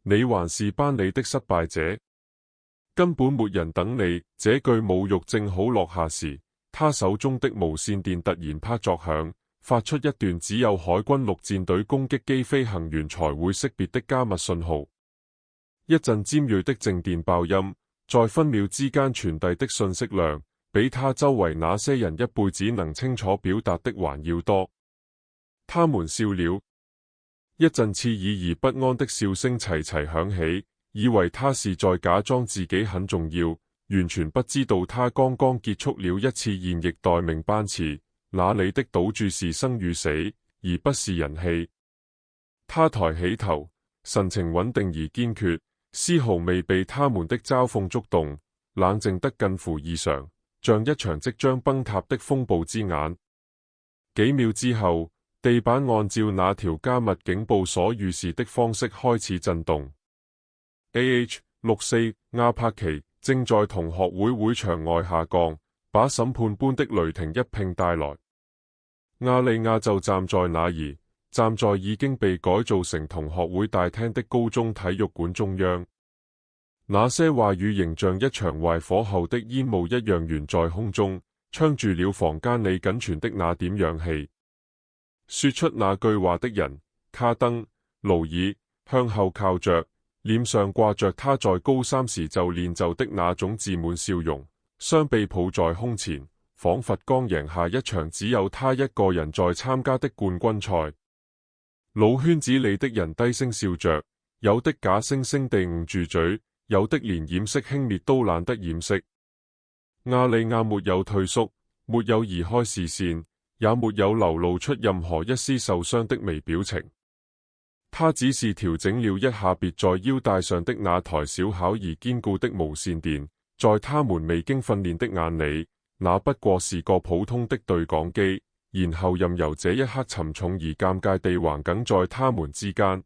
你還是班裏的失敗者，根本沒人等你。這句侮辱正好落下時，他手中的無線電突然啪作響，發出一段只有海軍陸戰隊攻擊機飛行員才會識別的加密信號。一陣尖銳的靜電爆音，在分秒之間傳遞的信息量，比他周圍那些人一輩子能清楚表達的還要多。他們笑了，一陣刺耳而不安的笑聲齊齊響起，以為他是在假裝自己很重要，完全不知道他剛剛結束了一次現役待命班次，那裡的賭注是生與死，而不是人氣。他抬起頭，神情穩定而堅決，絲毫未被他們的嘲諷觸動，冷靜得近乎異常，像一場即將崩塌的風暴之眼。幾秒之後，地板按照那條加密警報所預示的方式開始震動。AH-64 亞柏奇正在同學會會場外下降，把審判般的雷霆一併帶來。亞利亞就站在那兒，站在已經被改造成同學會大廳的高中體育館中央。那些話語形像一場壞火後的煙霧一樣懸在空中，撐住了房間裏僅存的那點氧氣。說出那句話的人，卡登·勞爾，向後靠着，臉上掛着他在高三時就練就的那種自滿笑容，雙臂抱在胸前，仿佛剛贏下一場只有他一個人在參加的冠軍賽。老圈子裏的人低聲笑着，有的假惺惺地捂住嘴，有的連掩飾輕蔑都懶得掩飾。亞利亞沒有退縮，沒有移開視線，也沒有流露出任何一絲受傷的微表情。他只是調整了一下別在腰帶上的那台小巧而堅固的無線電，在他們未經訓練的眼裏，那不過是個普通的對講機，然後任由這一刻沉重而尷尬地橫亙在他們之間。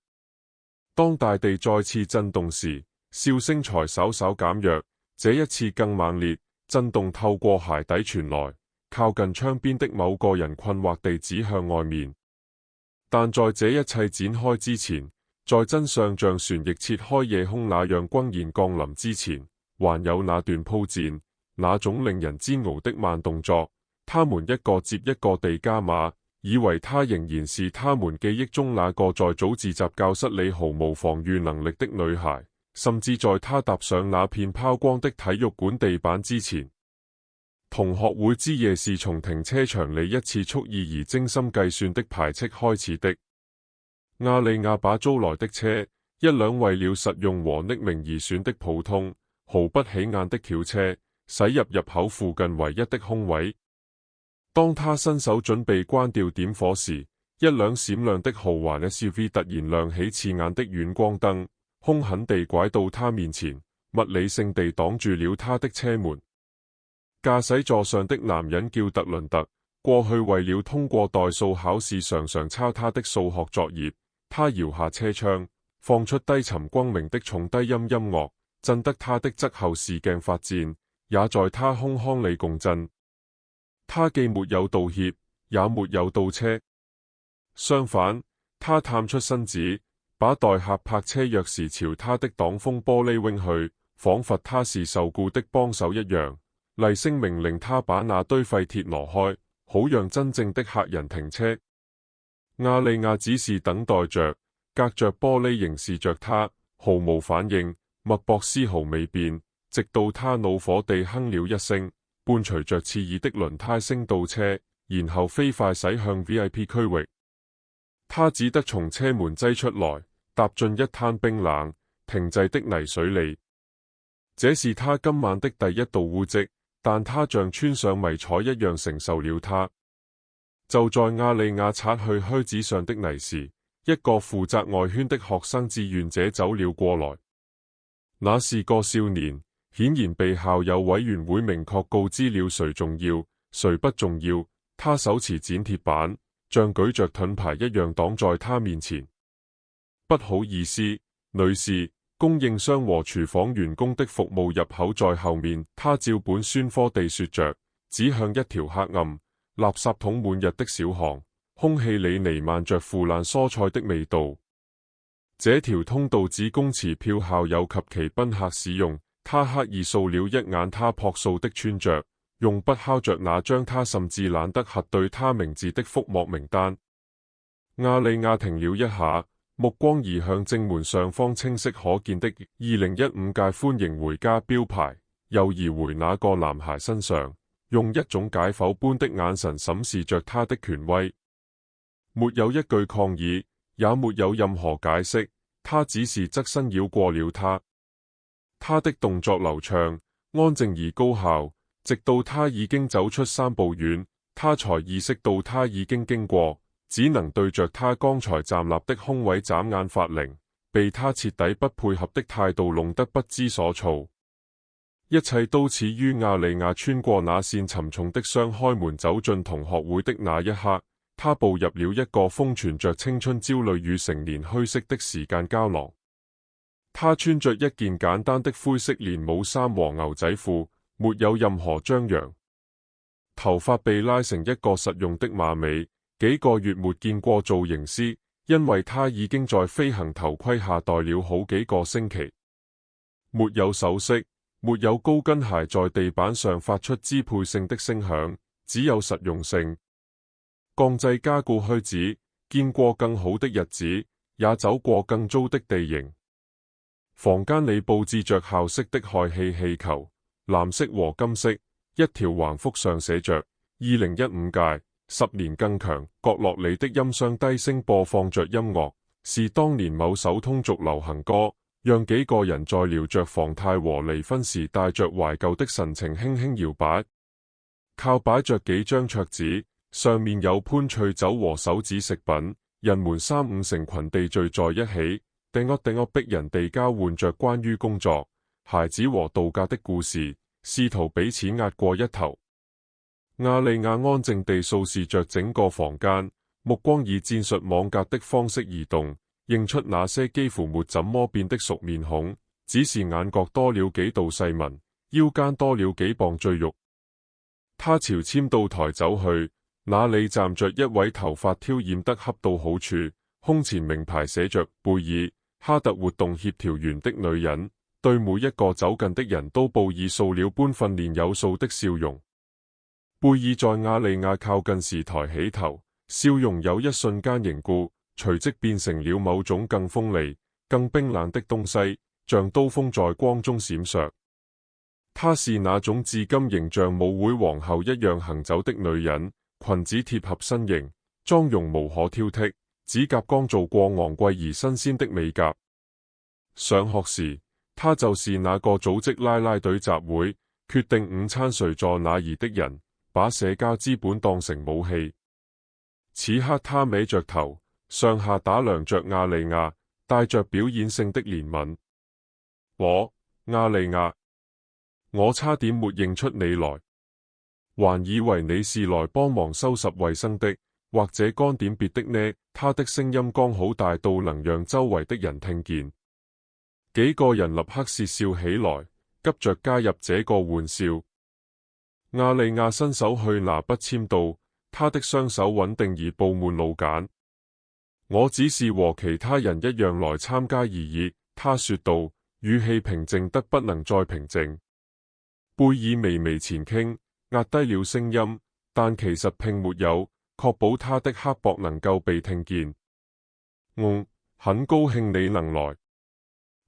當大地再次震動時，笑聲才稍稍減弱，這一次更猛烈，震動透過鞋底傳來，靠近窗邊的某個人困惑地指向外面。但在這一切展開之前，在真相像旋翼切開夜空那樣轟然降臨之前，還有那段鋪墊，那種令人煎熬的慢動作。他們一個接一個地加碼，以為她仍然是他們記憶中那個在早自習教室裏毫無防禦能力的女孩，甚至在她踏上那片拋光的體育館地板之前。同學會之夜是從停車場裏一次蓄意而精心計算的排斥開始的。亞利亞把租來的車，一輛為了實用和匿名而選的普通、毫不起眼的轎車，駛入入口附近唯一的空位。當他伸手準備關掉點火時，一輛閃亮的豪華 SUV 突然亮起刺眼的遠光燈，兇狠地拐到他面前，物理性地擋住了他的車門。駕駛座上的男人叫特倫特，過去為了通過代數考試常常抄他的數學作業。他搖下車窗，放出低沉轟鳴的重低音音樂，震得他的側後視鏡發顫，也在他胸腔裏共振。他既沒有道歉，也沒有倒車，相反，他探出身子，把代客泊車鑰匙朝他的擋風玻璃扔去，仿佛他是受僱的幫手一樣。厲聲命令他把那堆廢鐵挪開，好讓真正的客人停車。亞利亞只是等待着，隔着玻璃凝視着他，毫無反應，脈搏絲毫未變，直到他怒火地哼了一聲，伴隨着刺耳的輪胎聲倒車，然後飛快駛向 VIP 區域。他只得從車門擠出來，踏進一灘冰冷停滯的泥水裏。這是他今晚的第一道污漬，但他像穿上迷彩一樣承受了它。就在亞利亞擦去靴子上的泥時，一個負責外圈的學生志願者走了過來。那是個少年，顯然被校友委員會明確告知了誰重要，誰不重要。他手持剪鐵板，像舉着盾牌一樣擋在他面前。不好意思，女士，供應商和廚房員工的服務入口在後面。他照本宣科地說着，指向一條黑暗、垃圾桶滿溢的小巷，空氣裏彌漫着腐爛蔬菜的味道。這條通道只供持票校友及其賓客使用。他刻意掃了一眼他樸素的穿着，用筆敲着那張他甚至懶得核對他名字的覆沒名單。亞利亞停了一下，目光移向正門上方清晰可見的2015屆歡迎回家標牌，又移回那個男孩身上，用一種解剖般的眼神審視着他的權威。沒有一句抗議，也沒有任何解釋，他只是側身繞過了他。他的動作流暢、安靜而高效，直到他已經走出3步遠，他才意識到他已經經過，只能對着他剛才站立的空位眨眼發愣，被他徹底不配合的態度弄得不知所措。一切都始於亞利亞穿過那扇沉重的雙開門走進同學會的那一刻，他步入了一個封存着青春焦慮與成年虛飾的時間膠囊。他穿着一件簡單的灰色連帽衫和牛仔褲，沒有任何張揚。頭髮被拉成一個實用的馬尾，幾個月沒見過造型師，因為他已經在飛行頭盔下待了好幾個星期。沒有首飾，沒有高跟鞋在地板上發出支配性的聲響，只有實用性。鋼製加固虛指，見過更好的日子，也走過更糟的地形。房間裏佈置着校式的氦氣氣球，藍色和金色，一條橫幅上寫着2015屆10年更強。角落裏的音箱低聲播放着音樂，是當年某首通俗流行歌，讓幾個人在聊着房貸和離婚時帶着懷舊的神情輕輕搖擺。靠擺着幾張桌子，上面有潘翠酒和手指食品，人們3、5成群地聚在一起，逼人地交換着關於工作、孩子和度假的故事，試圖彼此壓過一頭。亞利亞安靜地掃視着整個房間，目光以戰術網格的方式移動，認出那些幾乎沒怎麼變的熟面孔，只是眼角多了幾道細紋，腰間多了幾磅贅肉。他朝簽到台走去，那裡站着一位頭髮挑染得恰到好處，胸前名牌寫着貝爾哈特活動協調員的女人，對每一個走近的人都報以塑料般訓練有素的笑容。貝爾在亞利亞靠近時抬起頭，笑容有一瞬間凝固，隨即變成了某種更鋒利、更冰冷的東西，像刀鋒在光中閃爍。她是那種至今仍像舞會皇后一樣行走的女人，裙子貼合身形，妝容無可挑剔，指甲剛做過昂貴而新鮮的美甲。上學時，她就是那個組織啦啦隊集會、決定午餐誰坐哪兒的人，把社交資本當成武器。此刻她歪着頭，上下打量着亞利亞，帶着表演性的憐憫。亞利亞，我差點沒認出你來，還以為你是來幫忙收拾衛生的，或者乾點別的呢？他的聲音剛好大到能讓周圍的人聽見。幾個人立刻竊笑起來，急着加入這個玩笑。亞利亞伸手去拿筆簽到，他的雙手穩定而布滿老繭。我只是和其他人一樣來參加而已，他說道，語氣平靜得不能再平靜。貝爾微微前傾，壓低了聲音，但其實並沒有確保他的刻薄能夠被聽見。很高興你能來。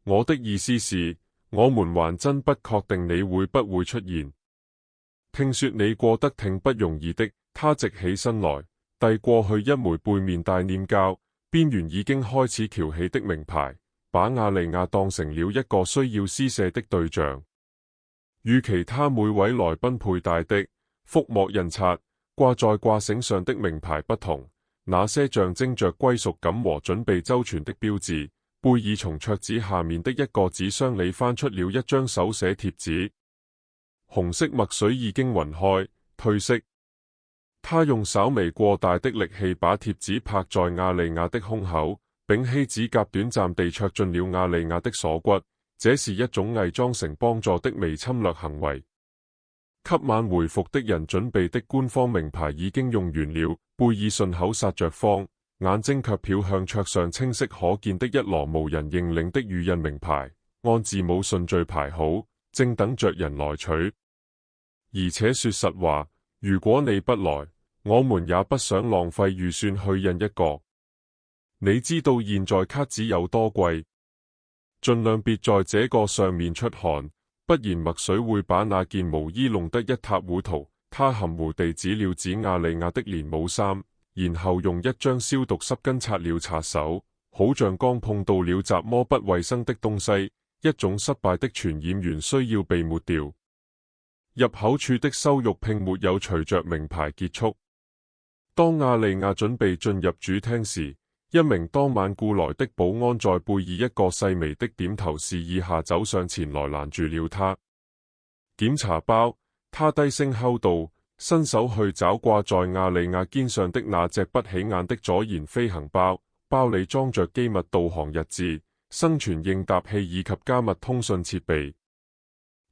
我的意思是，我們還真不確定你會不會出現。聽說你過得挺不容易的。他直起身來，遞過去一枚背面帶黏膠、邊緣已經開始翹起的名牌，把亞利亞當成了一個需要施捨的對象。與其他每位來賓佩戴的覆膜印刷掛在掛繩上的名牌不同，那些象徵着歸屬感和準備周全的標誌，貝爾從桌子下面的一個紙箱裡翻出了一張手寫貼紙，紅色墨水已經暈開褪色。他用稍微過大的力氣把貼紙拍在亞利亞的胸口，屏起指甲短暫地戳進了亞利亞的鎖骨，這是一種偽裝成幫助的微侵略行為。給晚回復的人準備的官方名牌已經用完了，貝爾順口撒着謊，眼睛卻瞟向桌上清晰可見的一籮無人認領的預印名牌，按字母順序排好，正等着人來取。而且說實話，如果你不來，我們也不想浪費預算去印一個。你知道現在卡紙有多貴？盡量別在這個上面出汗，不然墨水會把那件毛衣弄得一塌糊塗。他含糊地指了指亞利亞的連帽衫，然後用一張消毒濕巾擦了擦手，好像剛碰到了雜麼不衛生的東西。一種失敗的傳染源需要被抹掉。入口處的羞辱並沒有隨着名牌結束。當亞利亞準備進入主廳時，一名當晚雇來的保安在貝爾一個細微的點頭示意下走上前來攔住了他。檢查包，他低聲吼道，伸手去找掛在亞利亞肩上的那隻不起眼的左舷飛行包，包裏裝着機密導航日誌、生存應答器以及加密通訊設備。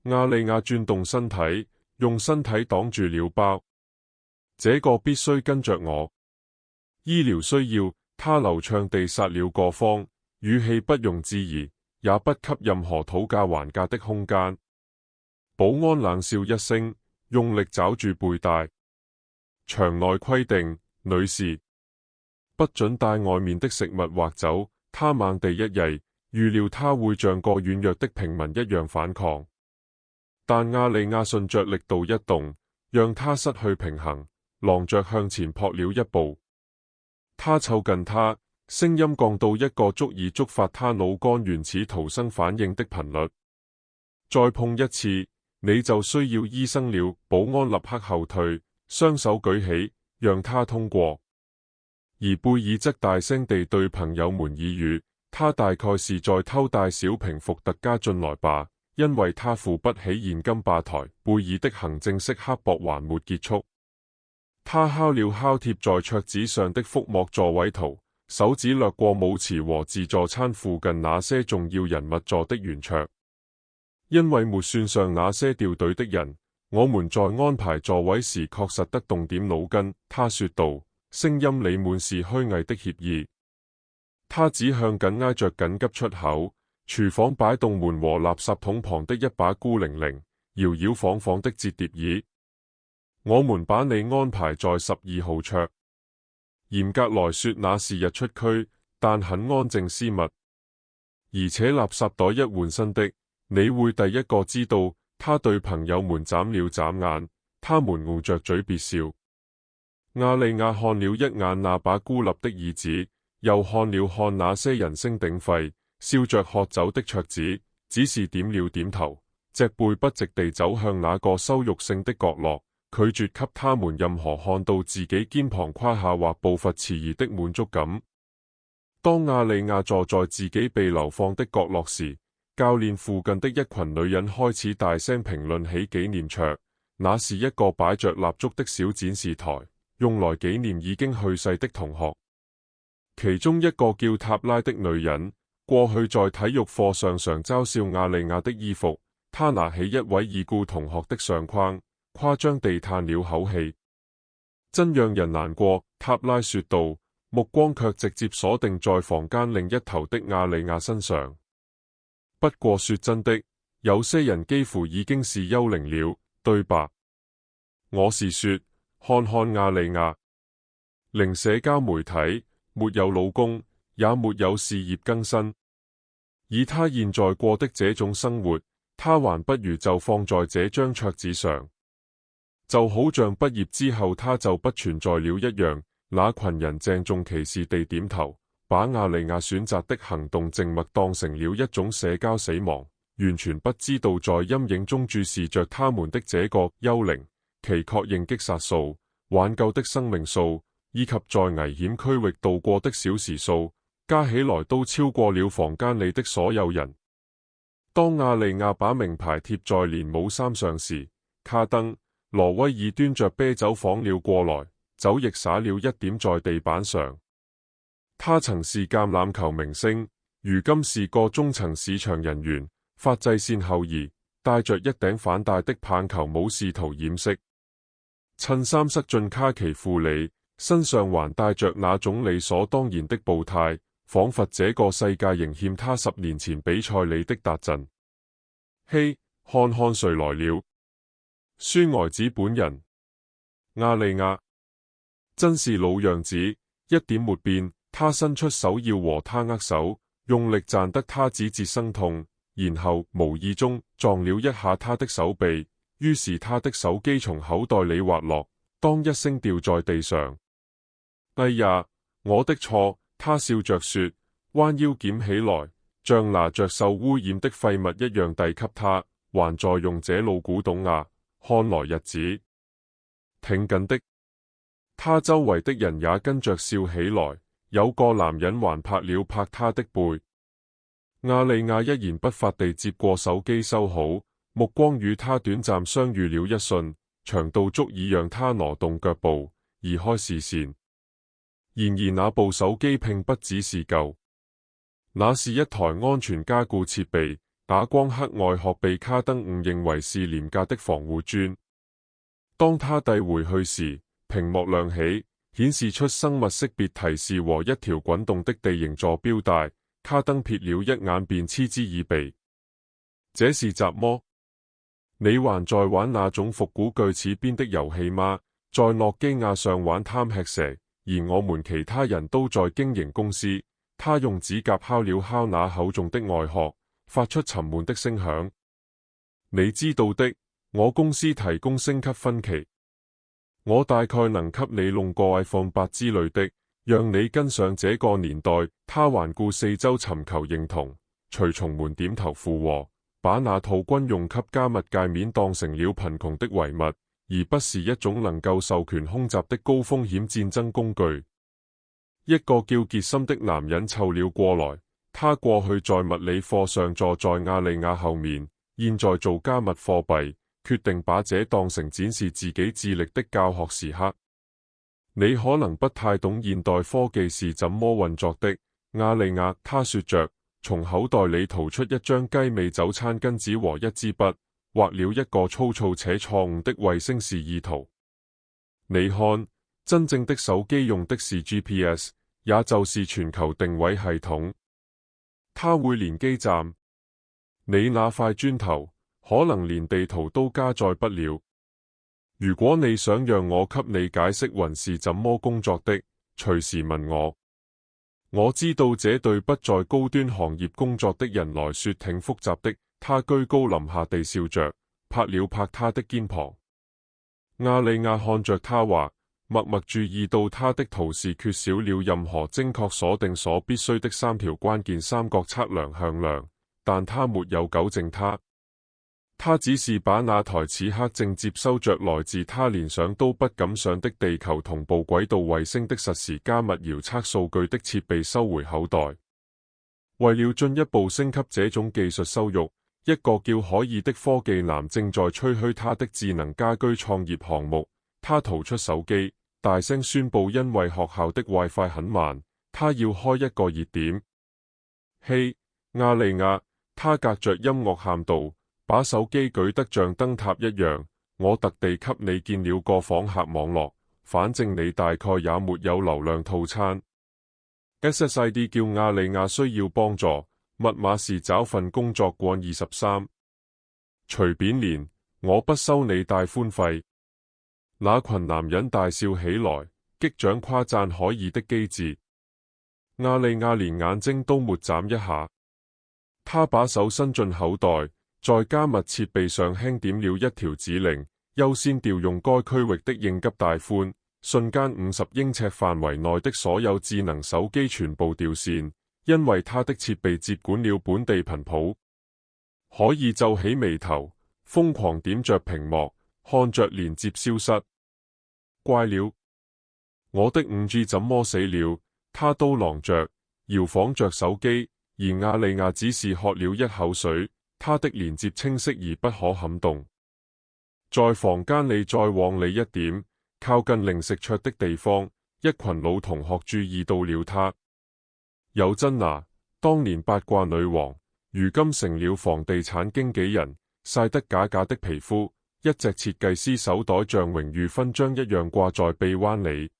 亞利亞轉動身體，用身體擋住了包。這個必須跟着我。醫療需要，他流暢地殺了個謊，語氣不容置疑，也不給任何討價還價的空間。保安冷笑一聲，用力抓住背帶。場內規定，女士不准帶外面的食物或酒。他猛地一曳，預料他會像個軟弱的平民一樣反抗，但亞利亞順着力度一動，讓他失去平衡，狼着向前撲了一步。他湊近他，聲音降到一個足以觸發他腦幹原始逃生反應的頻率。再碰一次，你就需要醫生了。保安立刻後退，雙手舉起，讓他通過。而貝爾則大聲地對朋友們耳語，他大概是在偷帶小瓶伏特加進來吧，因為他付不起現金吧台。貝爾的行政式刻薄還沒結束，他敲了敲貼在桌子上的覆膜座位圖，手指掠過舞池和自助餐附近那些重要人物坐的圓桌，因為沒算上那些掉隊的人，我們在安排座位時確實得動點腦筋。他說道，聲音裡滿是虛偽的歉意。他指向緊挨着緊急出口、廚房擺動門和垃圾桶旁的一把孤零零、搖搖晃晃的折疊椅。我們把你安排在12號桌。嚴格來說，那是日出區，但很安靜私密，而且垃圾袋一換新的，你會第一個知道。他對朋友們眨了眨眼，他們捂着嘴別笑。亞利亞看了一眼那把孤立的椅子，又看了看那些人聲鼎沸、笑着喝酒的桌子，只是點了點頭，脊背不直地走向那個羞辱性的角落，拒絕給他們任何看到自己肩膀胯下或步伐遲疑的滿足感。當亞利亞坐在自己被流放的角落時，教練附近的一群女人開始大聲評論起紀念桌。那是一個擺着蠟燭的小展示台，用來紀念已經去世的同學。其中一個叫塔拉的女人，過去在體育課上常嘲笑亞利亞的衣服。她拿起一位已故同學的相框，誇張地嘆了口氣。真讓人難過，塔拉說道，目光卻直接鎖定在房間另一頭的亞利亞身上。不過說真的，有些人幾乎已經是幽靈了，對吧？我是說，看看亞利亞，零社交媒體，沒有老公，也沒有事業更新。以他現在過的這種生活，他還不如就放在這張桌子上，就好像畢業之後他就不存在了一樣。那群人鄭重其事地點頭，把亞利亞選擇的行動靜默當成了一種社交死亡，完全不知道在陰影中注視着他們的這個幽靈，其確認擊殺數、挽救的生命數，以及在危險區域度過的小時數，加起來都超過了房間裡的所有人。當亞利亞把名牌貼在連帽衫上時，卡登、羅威爾端着啤酒晃了過來，酒液灑了一點在地板上。他曾是橄欖球明星，如今是個中層市場人員，髮際線後移，戴着一頂反戴的棒球帽試圖掩飾。襯衫塞進卡其褲裡，身上還帶着那種理所當然的步態，仿佛這個世界仍欠他10年前比賽裡的達陣。嘿，看看誰來了！書呆子本人，亞利亞，真是老樣子，一點沒變。他伸出手要和他握手，用力賺得他指節生痛，然後無意中撞了一下他的手臂，於是他的手機從口袋裡滑落，當一聲掉在地上。哎呀，我的錯，他笑着說，彎腰撿起來，像拿着受污染的廢物一樣遞給他，還在用這老古董啊，看來日子挺緊的。他周圍的人也跟着笑起來。有個男人還拍了拍他的背。亞利亞一言不發地接過手機收好，目光與他短暫相遇了一瞬，長到足以讓他挪動腳步，移開視線。然而那部手機並不只是舊，那是一台安全加固設備，啞光黑外殼被卡登誤認為是廉價的防護磚。當他遞回去時，屏幕亮起，顯示出生物識別提示和一條滾動的地形坐標帶。卡登瞥了一眼便嗤之以鼻。這是雜麼？你還在玩那種復古鋸齒邊的遊戲嗎？在諾基亞上玩貪吃蛇，而我們其他人都在經營公司。他用指甲敲了敲那厚重的外殼，發出沉悶的聲響。你知道的，我公司提供升級分期。我大概能給你弄個 iPhone 8之類的，讓你跟上這個年代。他環顧四周尋求認同，隨從們點頭附和，把那套軍用級加密界面當成了貧窮的遺物，而不是一種能夠授權空襲的高風險戰爭工具。一個叫傑森的男人湊了過來，他過去在物理課上坐在亞利亞後面，現在做加密貨幣，決定把這當成展示自己智力的教學時刻。你可能不太懂現代科技是怎麼運作的，亞利亞，他說着，從口袋裡掏出一張雞尾酒餐巾紙和一支筆，畫了一個粗糙且錯誤的衛星示意圖。你看，真正的手機用的是 GPS， 也就是全球定位系統。它會連基站。你那塊磚頭可能連地圖都加載不了。如果你想讓我給你解釋雲是怎麼工作的，隨時問我。我知道這對不在高端行業工作的人來說挺複雜的。他居高臨下地笑着，拍了拍他的肩膀。亞利亞看着他話，默默注意到他的圖示缺少了任何精確鎖定所必須的3條關鍵三角測量向量，但他沒有糾正他。他只是把那台此刻正接收着來自他連想都不敢想的地球同步軌道衛星的實時加密遙測數據的設備收回口袋。為了進一步升級這種技術收入，一個叫可爾的科技男正在吹噓他的智能家居創業項目。他掏出手機，大聲宣布，因為學校的 WiFi 很慢，他要開一個熱點。嘿，亞利亞，他隔着音樂喊道，把手機舉得像燈塔一樣。我特地給你建了個訪客網絡，反正你大概也沒有流量套餐。SSID 叫亞利亞需要幫助，密碼是找份工作過23。隨便連，我不收你帶寬費。那群男人大笑起來，擊掌誇讚可爾的機智。亞利亞連眼睛都沒眨一下，他把手伸進口袋，在加密設備上輕點了一條指令，優先調用該區域的應急帶寬。瞬間50英尺範圍內的所有智能手機全部掉線，因為他的設備接管了本地頻譜。可爾皺起眉頭，瘋狂點着屏幕，看着連接消失。怪了，我的5G 怎麼死了？他叨囔着，搖晃着手機，而亞利亞只是喝了一口水。他的連接清晰而不可撼動。在房間裡再往裡一點，靠近零食桌的地方，一群老同學注意到了他。有真娜，當年八卦女王，如今成了房地產經紀人，曬得假假的皮膚，一隻設計師手袋像榮譽勳章一樣掛在臂彎裡。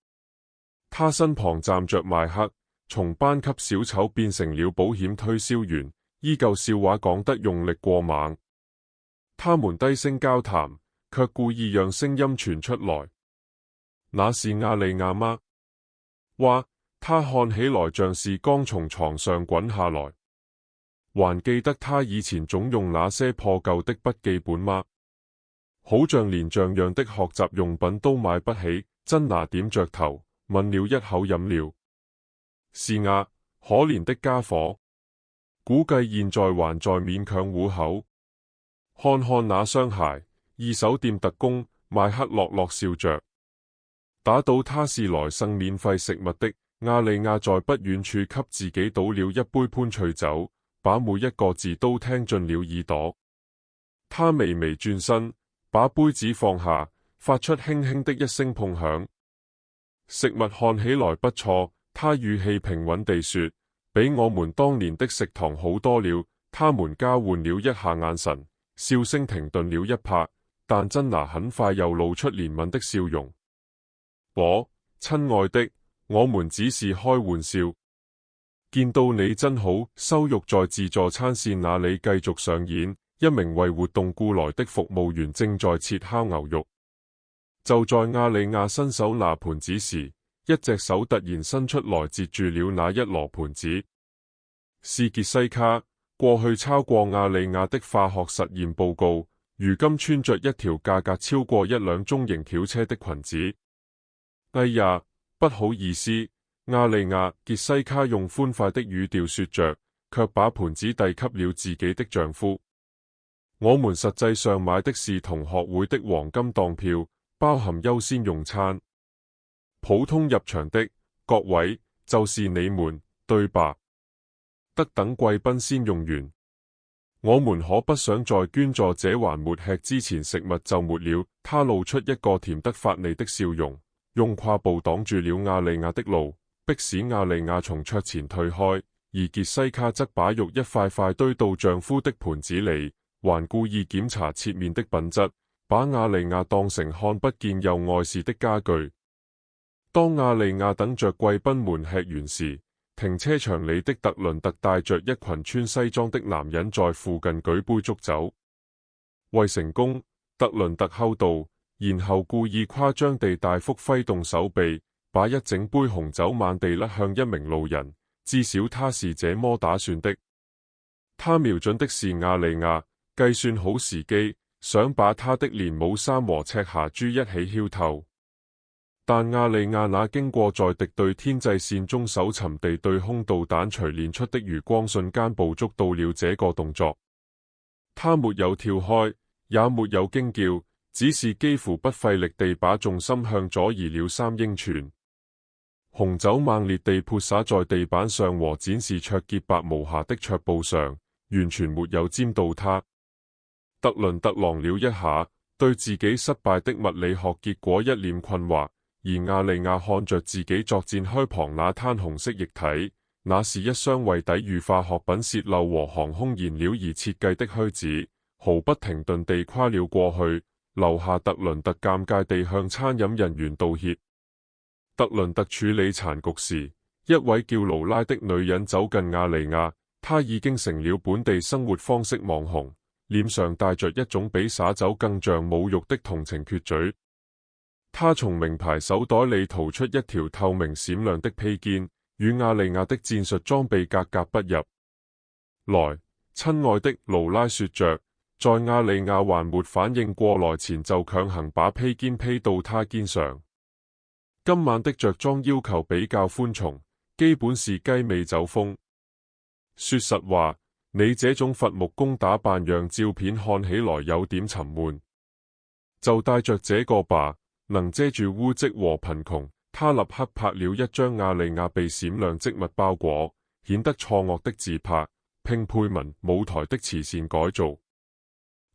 他身旁站着邁克，從班級小丑變成了保險推銷員，依舊笑話講得用力過猛。他們低聲交談，卻故意讓聲音傳出來。那是亞利亞嗎？哇，他看起來像是剛從床上滾下來。還記得他以前總用那些破舊的筆記本嗎？好像連像樣的學習用品都買不起，真拿點着頭，抿了一口飲料。是啊，可憐的家伙，估計現在還在勉強糊口。看看那雙鞋，二手店特工，邁克樂樂笑着。打賭他是來送免費食物的。亞利亞在不遠處給自己倒了一杯潘翠酒，把每一個字都聽進了耳朵。他微微轉身，把杯子放下，發出輕輕的一聲碰響。食物看起來不錯，他語氣平穩地說，比我們當年的食堂好多了。他們交換了一下眼神，笑聲停頓了一拍，但珍娜很快又露出憐憫的笑容。我，親愛的，我們只是開玩笑。見到你真好。羞辱在自助餐線那裡繼續上演，一名為活動雇來的服務員正在切烤牛肉。就在亞利亞伸手拿盤子時，一隻手突然伸出來截住了那一籮盤子。是傑西卡，過去抄過亞利亞的化學實驗報告，如今穿着一條價格超過一輛中型轎車的裙子。哎呀，不好意思，亞利亞，傑西卡用歡快的語調說着，卻把盤子遞給了自己的丈夫。我們實際上買的是同學會的黃金檔票，包含優先用餐。普通入場的各位就是你們，對吧？得等貴賓先用完。我們可不想在捐助者還沒吃之前食物就沒了。他露出一個甜得發膩的笑容，用胯部擋住了亞利亞的路，迫使亞利亞從桌前退開，而傑西卡則把肉一塊塊堆到丈夫的盤子裡，還故意檢查切麵的品質，把亞利亞當成看不見又礙事的家具。當亞利亞等着貴賓們吃完時，停車場裡的特倫特帶着一群穿西裝的男人在附近舉杯祝酒。為成功，特倫特厚道，然後故意誇張地大幅揮動手臂，把一整杯紅酒猛地甩向一名路人，至少他是這麼打算的。他瞄準的是亞利亞，計算好時機，想把他的連帽衫和赤霞珠一起挑透。但亞利亞那經過在敵對天際線中搜尋地對空導彈錘煉出的餘光瞬間捕捉到了這個動作。他沒有跳開，也沒有驚叫，只是幾乎不費力地把重心向左移了3英寸。紅酒猛烈地潑灑在地板上和展示卓潔白無瑕的桌布上，完全沒有沾到他。特倫特愣了一下，對自己失敗的物理學結果一臉困惑。而亞利亞看着自己作戰開旁那灘紅色液體，那是一箱為抵禦化學品洩漏和航空燃料而設計的靴子，毫不停頓地跨了過去，留下特倫特尷尬地向餐飲人員道歉。特倫特處理殘局時，一位叫勞拉的女人走近亞利亞，她已經成了本地生活方式網紅，臉上帶着一種比灑酒更像侮辱的同情缺嘴。他從名牌手袋裡掏出一條透明閃亮的披肩，與亞利亞的戰術裝備格格不入。來，親愛的，勞拉說着，在亞利亞還沒反應過來前就強行把披肩披到他肩上。今晚的着裝要求比較寬鬆，基本是雞尾酒風。說實話，你這種伐木工打扮讓照片看起來有點沉悶，就帶着這個吧。能遮住污漬和貧窮。他立刻拍了一張亞利亞被閃亮織物包裹、顯得錯愕的自拍，並配文舞台的慈善改造。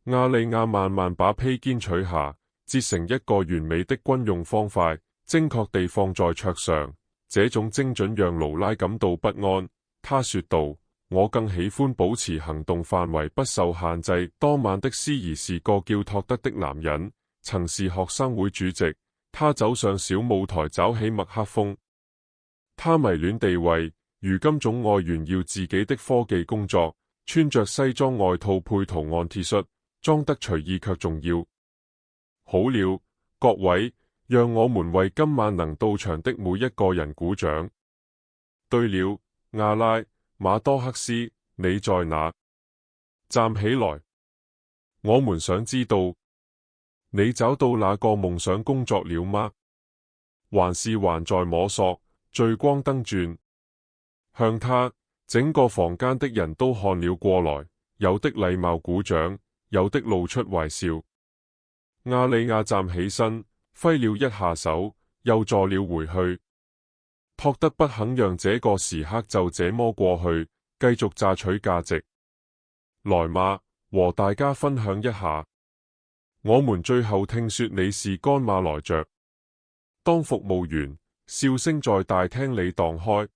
亞利亞慢慢把披肩取下，折成一個完美的軍用方塊，精確地放在桌上。這種精準讓勞拉感到不安。他說道：我更喜歡保持行動範圍不受限制。當晚的司儀是個叫托德的男人，曾是學生會主席。他走上小舞台，抓起麥克風。他迷戀地位，如今總愛炫耀自己的科技工作，穿着西裝外套配圖案 T 恤，裝得隨意卻重要。好了，各位，讓我們為今晚能到場的每一個人鼓掌。對了，亞拉，馬多克斯，你在哪？站起來！我們想知道，你找到那個夢想工作了嗎？還是還在摸索？聚光燈轉向他，整個房間的人都看了過來，有的禮貌鼓掌，有的露出壞笑。亞利亞站起身，揮了一下手，又坐了回去。托德不肯讓這個時刻就這麼過去，繼續榨取價值。來嘛，和大家分享一下。我們最後聽說你是乾馬來着。當服務員，笑聲在大廳裏蕩開。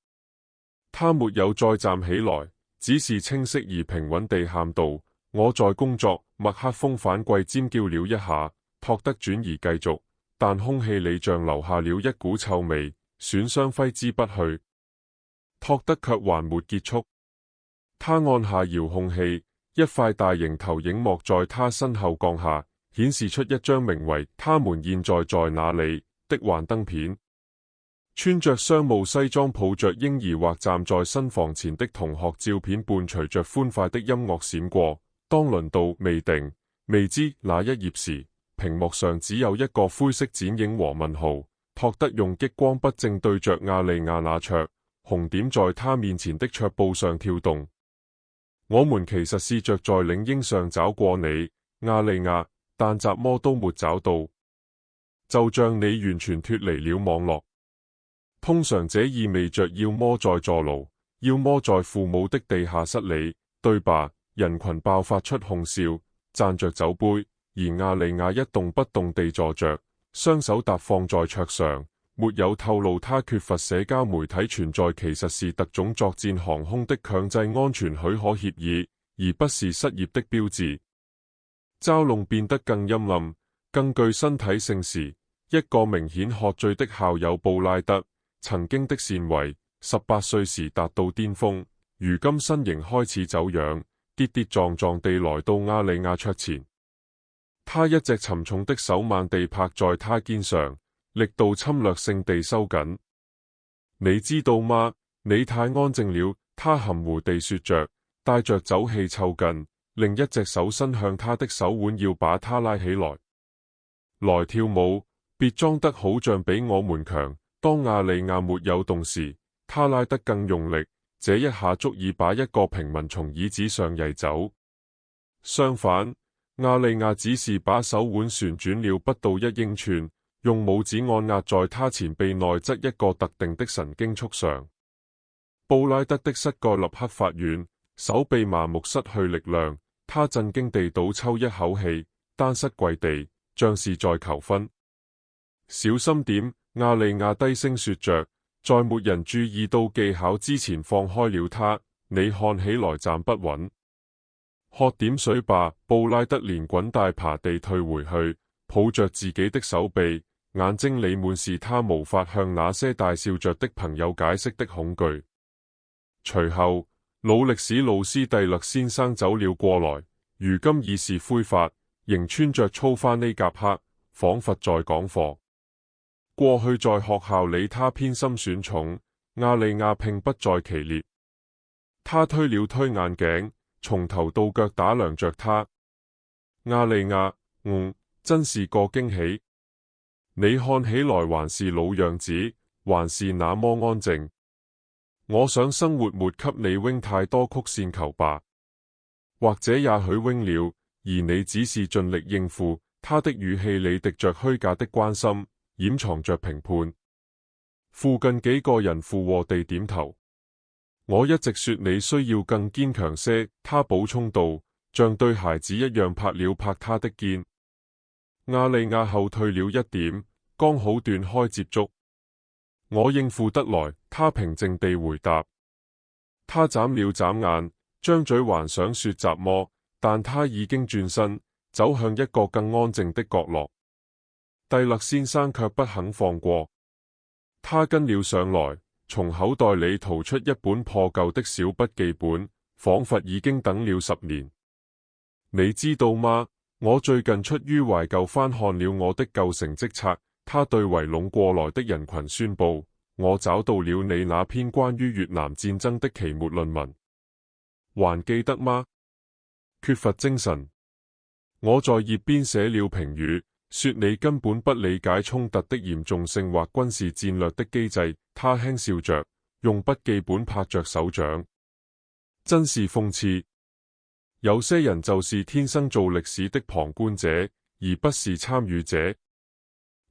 他沒有再站起來，只是清晰而平穩地喊道：我在工作。麥克風反季尖叫了一下，托德轉移繼續，但空氣裏像留下了一股臭味，損傷揮之不去。托德卻還沒結束，他按下遙控器，一塊大型投影幕在他身後降下，顯示出一張名為《他們現在在哪裏》的幻燈片。穿着商務西裝抱着嬰兒或站在新房前的同學照片，伴隨着歡快的音樂閃過。當輪到未定、未知那一頁時，屏幕上只有一個灰色剪影和問號。托德用激光筆正對着亞利亞那桌，紅點在他面前的桌布上跳動。我們其實試着在領英上找過你，亞利亞，但怎麼都沒找到，就像你完全脫離了網絡。通常這意味着要麼在坐牢，要麼在父母的地下室裏，對吧？人群爆發出哄笑，讚着酒杯，而亞利亞一動不動地坐着，雙手搭放在桌上，沒有透露他缺乏社交媒體存在其實是特種作戰航空的強制安全許可協議，而不是失業的標誌。嘲弄變得更陰暗，更具身體性時，一個明顯喝醉的校友布拉德，曾經的善為18歲時達到巔峰，如今身形開始走樣，跌跌撞撞地來到亞利亞桌前。他一隻沉重的手慢地拍在他肩上，力度侵略性地收緊。你知道嗎？你太安靜了，他含糊地說着，帶着酒氣湊近，另一隻手伸向他的手腕，要把他拉起來。來跳舞，別裝得好像比我們強。當亞利亞沒有動時，他拉得更用力，這一下足以把一個平民從椅子上曳走。相反，亞利亞只是把手腕旋轉了不到1英寸，用拇指按壓在他前臂內側一個特定的神經束上。布拉德的膝蓋立刻發軟，手臂麻木失去力量，他震驚地倒抽一口氣，單膝跪地，像是在求婚。小心點，亞利亞低聲說着，在沒人注意到技巧之前放開了他。你看起來站不穩，喝點水吧。布拉德連滾帶爬地退回去，抱着自己的手臂，眼睛裡滿是他無法向那些大笑着的朋友解釋的恐懼。隨後，魯力史魯斯蒂勒先生走了過來，如今已是灰髮，仍穿着粗花呢夾克，仿佛在講課。過去在學校裡他偏心選寵，亞利亞並不在其列。他推了推眼鏡，從頭到腳打量着他。亞利亞，真是個驚喜。你看起來還是老樣子，還是那麼安靜。我想生活沒給你扔太多曲線球吧，或者也許扔了，而你只是盡力應付。他的語氣裡滴着虛假的關心，掩藏着評判。附近幾個人附和地點頭。我一直說你需要更堅強些，他補充道，像對孩子一樣拍了拍他的肩。亞利亞後退了一點，剛好斷開接觸。我應付得來，他平靜地回答。他眨了眨眼，張嘴還想說怎麼，但他已經轉身走向一個更安靜的角落。蒂勒先生卻不肯放過，他跟了上來，從口袋裏掏出一本破舊的小筆記本，仿佛已經等了10年。你知道嗎？我最近出於懷舊翻看了我的舊成績冊。他對圍攏過來的人群宣布：我找到了你那篇關於越南戰爭的期末論文，還記得嗎？缺乏精神。我在頁邊寫了評語，說你根本不理解衝突的嚴重性或軍事戰略的機制。他輕笑着，用筆記本拍着手掌。真是諷刺。有些人就是天生做歷史的旁觀者，而不是參與者。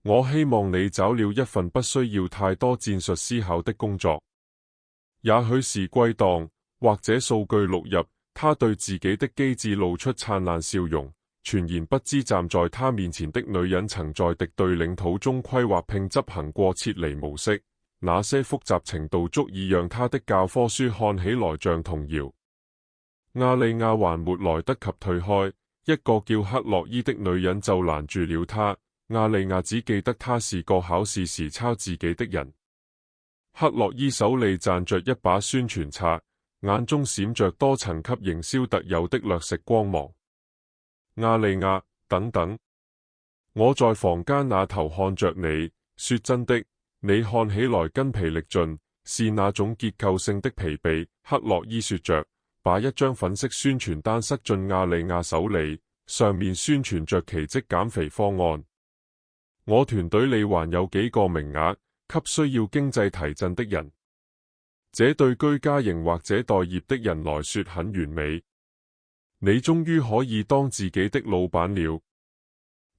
我希望你找了一份不需要太多戰術思考的工作，也許是歸檔，或者數據錄入。他對自己的機智露出燦爛笑容，全然不知站在他面前的女人曾在敵對領土中規劃並執行過撤離模式，那些複雜程度足以讓他的教科書看起來像童謠。亞利亞還沒來得及退開，一個叫克洛伊的女人就攔住了他。亞利亞只記得他是個考試時抄自己的人。克洛伊手裏攢着一把宣傳冊，眼中閃着多層級營銷特有的掠食光芒。亞利亞，等等，我在房間那頭看着你。說真的，你看起來筋疲力盡，是那種結構性的疲憊。克洛伊說着，把一張粉色宣傳單塞進亞利亞手裏，上面宣傳着奇蹟減肥方案。我團隊裏還有幾個名額，給需要經濟提振的人。這對居家型或者待業的人來說很完美。你終於可以當自己的老闆了。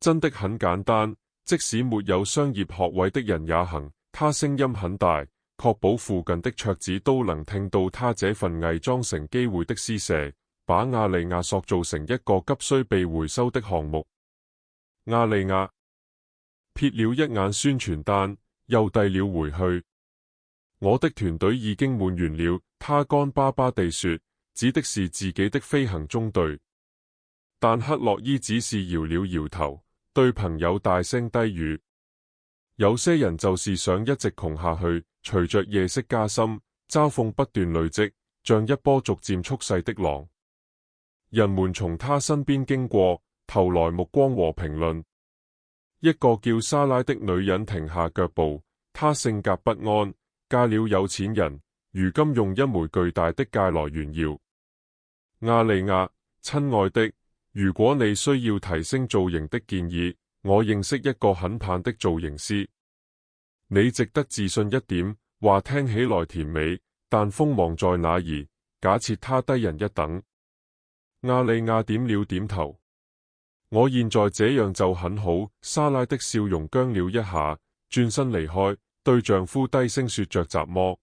真的很簡單，即使沒有商業學位的人也行。他聲音很大，確保附近的桌子都能聽到他這份偽裝成機會的施捨，把亞利亞塑造成一個急需被回收的項目。亞利亞瞥了一眼宣傳單，又遞了回去。我的團隊已經滿員了，他乾巴巴地說，指的是自己的飛行中隊。但克洛伊只是搖了搖頭，對朋友大聲低語。有些人就是想一直窮下去，隨着夜色加深，嘲諷不斷累積，像一波逐漸蓄勢的浪。人們從他身邊經過，投來目光和評論。一個叫莎拉的女人停下腳步，她性格不安，嫁了有錢人，如今用一枚巨大的戒來炫耀。亞利亞，親愛的，如果你需要提升造型的建議，我認識一個很棒的造型師。你值得自信一點，話聽起來甜美，但鋒芒在哪兒？假設他低人一等。亞利亞點了點頭。我現在這樣就很好。莎拉的笑容僵了一下，轉身離開，對丈夫低聲說着雜麼。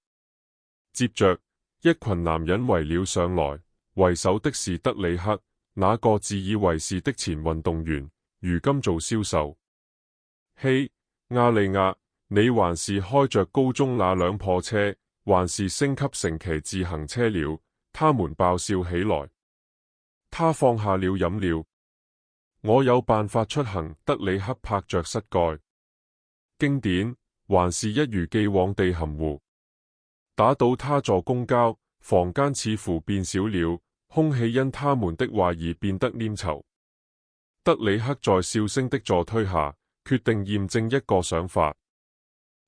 接着，一群男人圍了上來，為首的是德里克，那個自以為是的前運動員，如今做銷售。嘿，亞利亞，你還是開着高中那輛破車，還是升級成騎自行車了？他們爆笑起來。他放下了飲料。我有辦法出行，德里克拍着膝蓋。經典，還是一如既往地含糊。打倒他坐公交，房間似乎變小了，空氣因他們的話而變得黏稠。德里克在笑聲的助推下，決定驗證一個想法。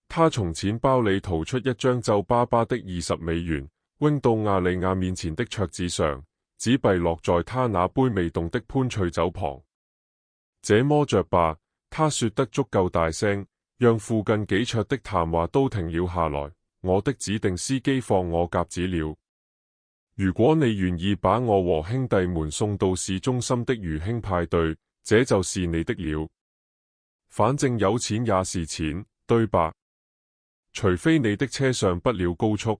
他從錢包裏掏出一張皺巴巴的$20，扔到亞利亞面前的桌子上，紙幣落在他那杯未動的潘翠酒旁。這麼着吧，他說得足夠大聲，讓附近幾桌的談話都停了下來。我的指定司機放我鴿子了。如果你願意把我和兄弟們送到市中心的餘興派對，這就是你的了。反正有錢也是錢，對吧？除非你的車上不了高速。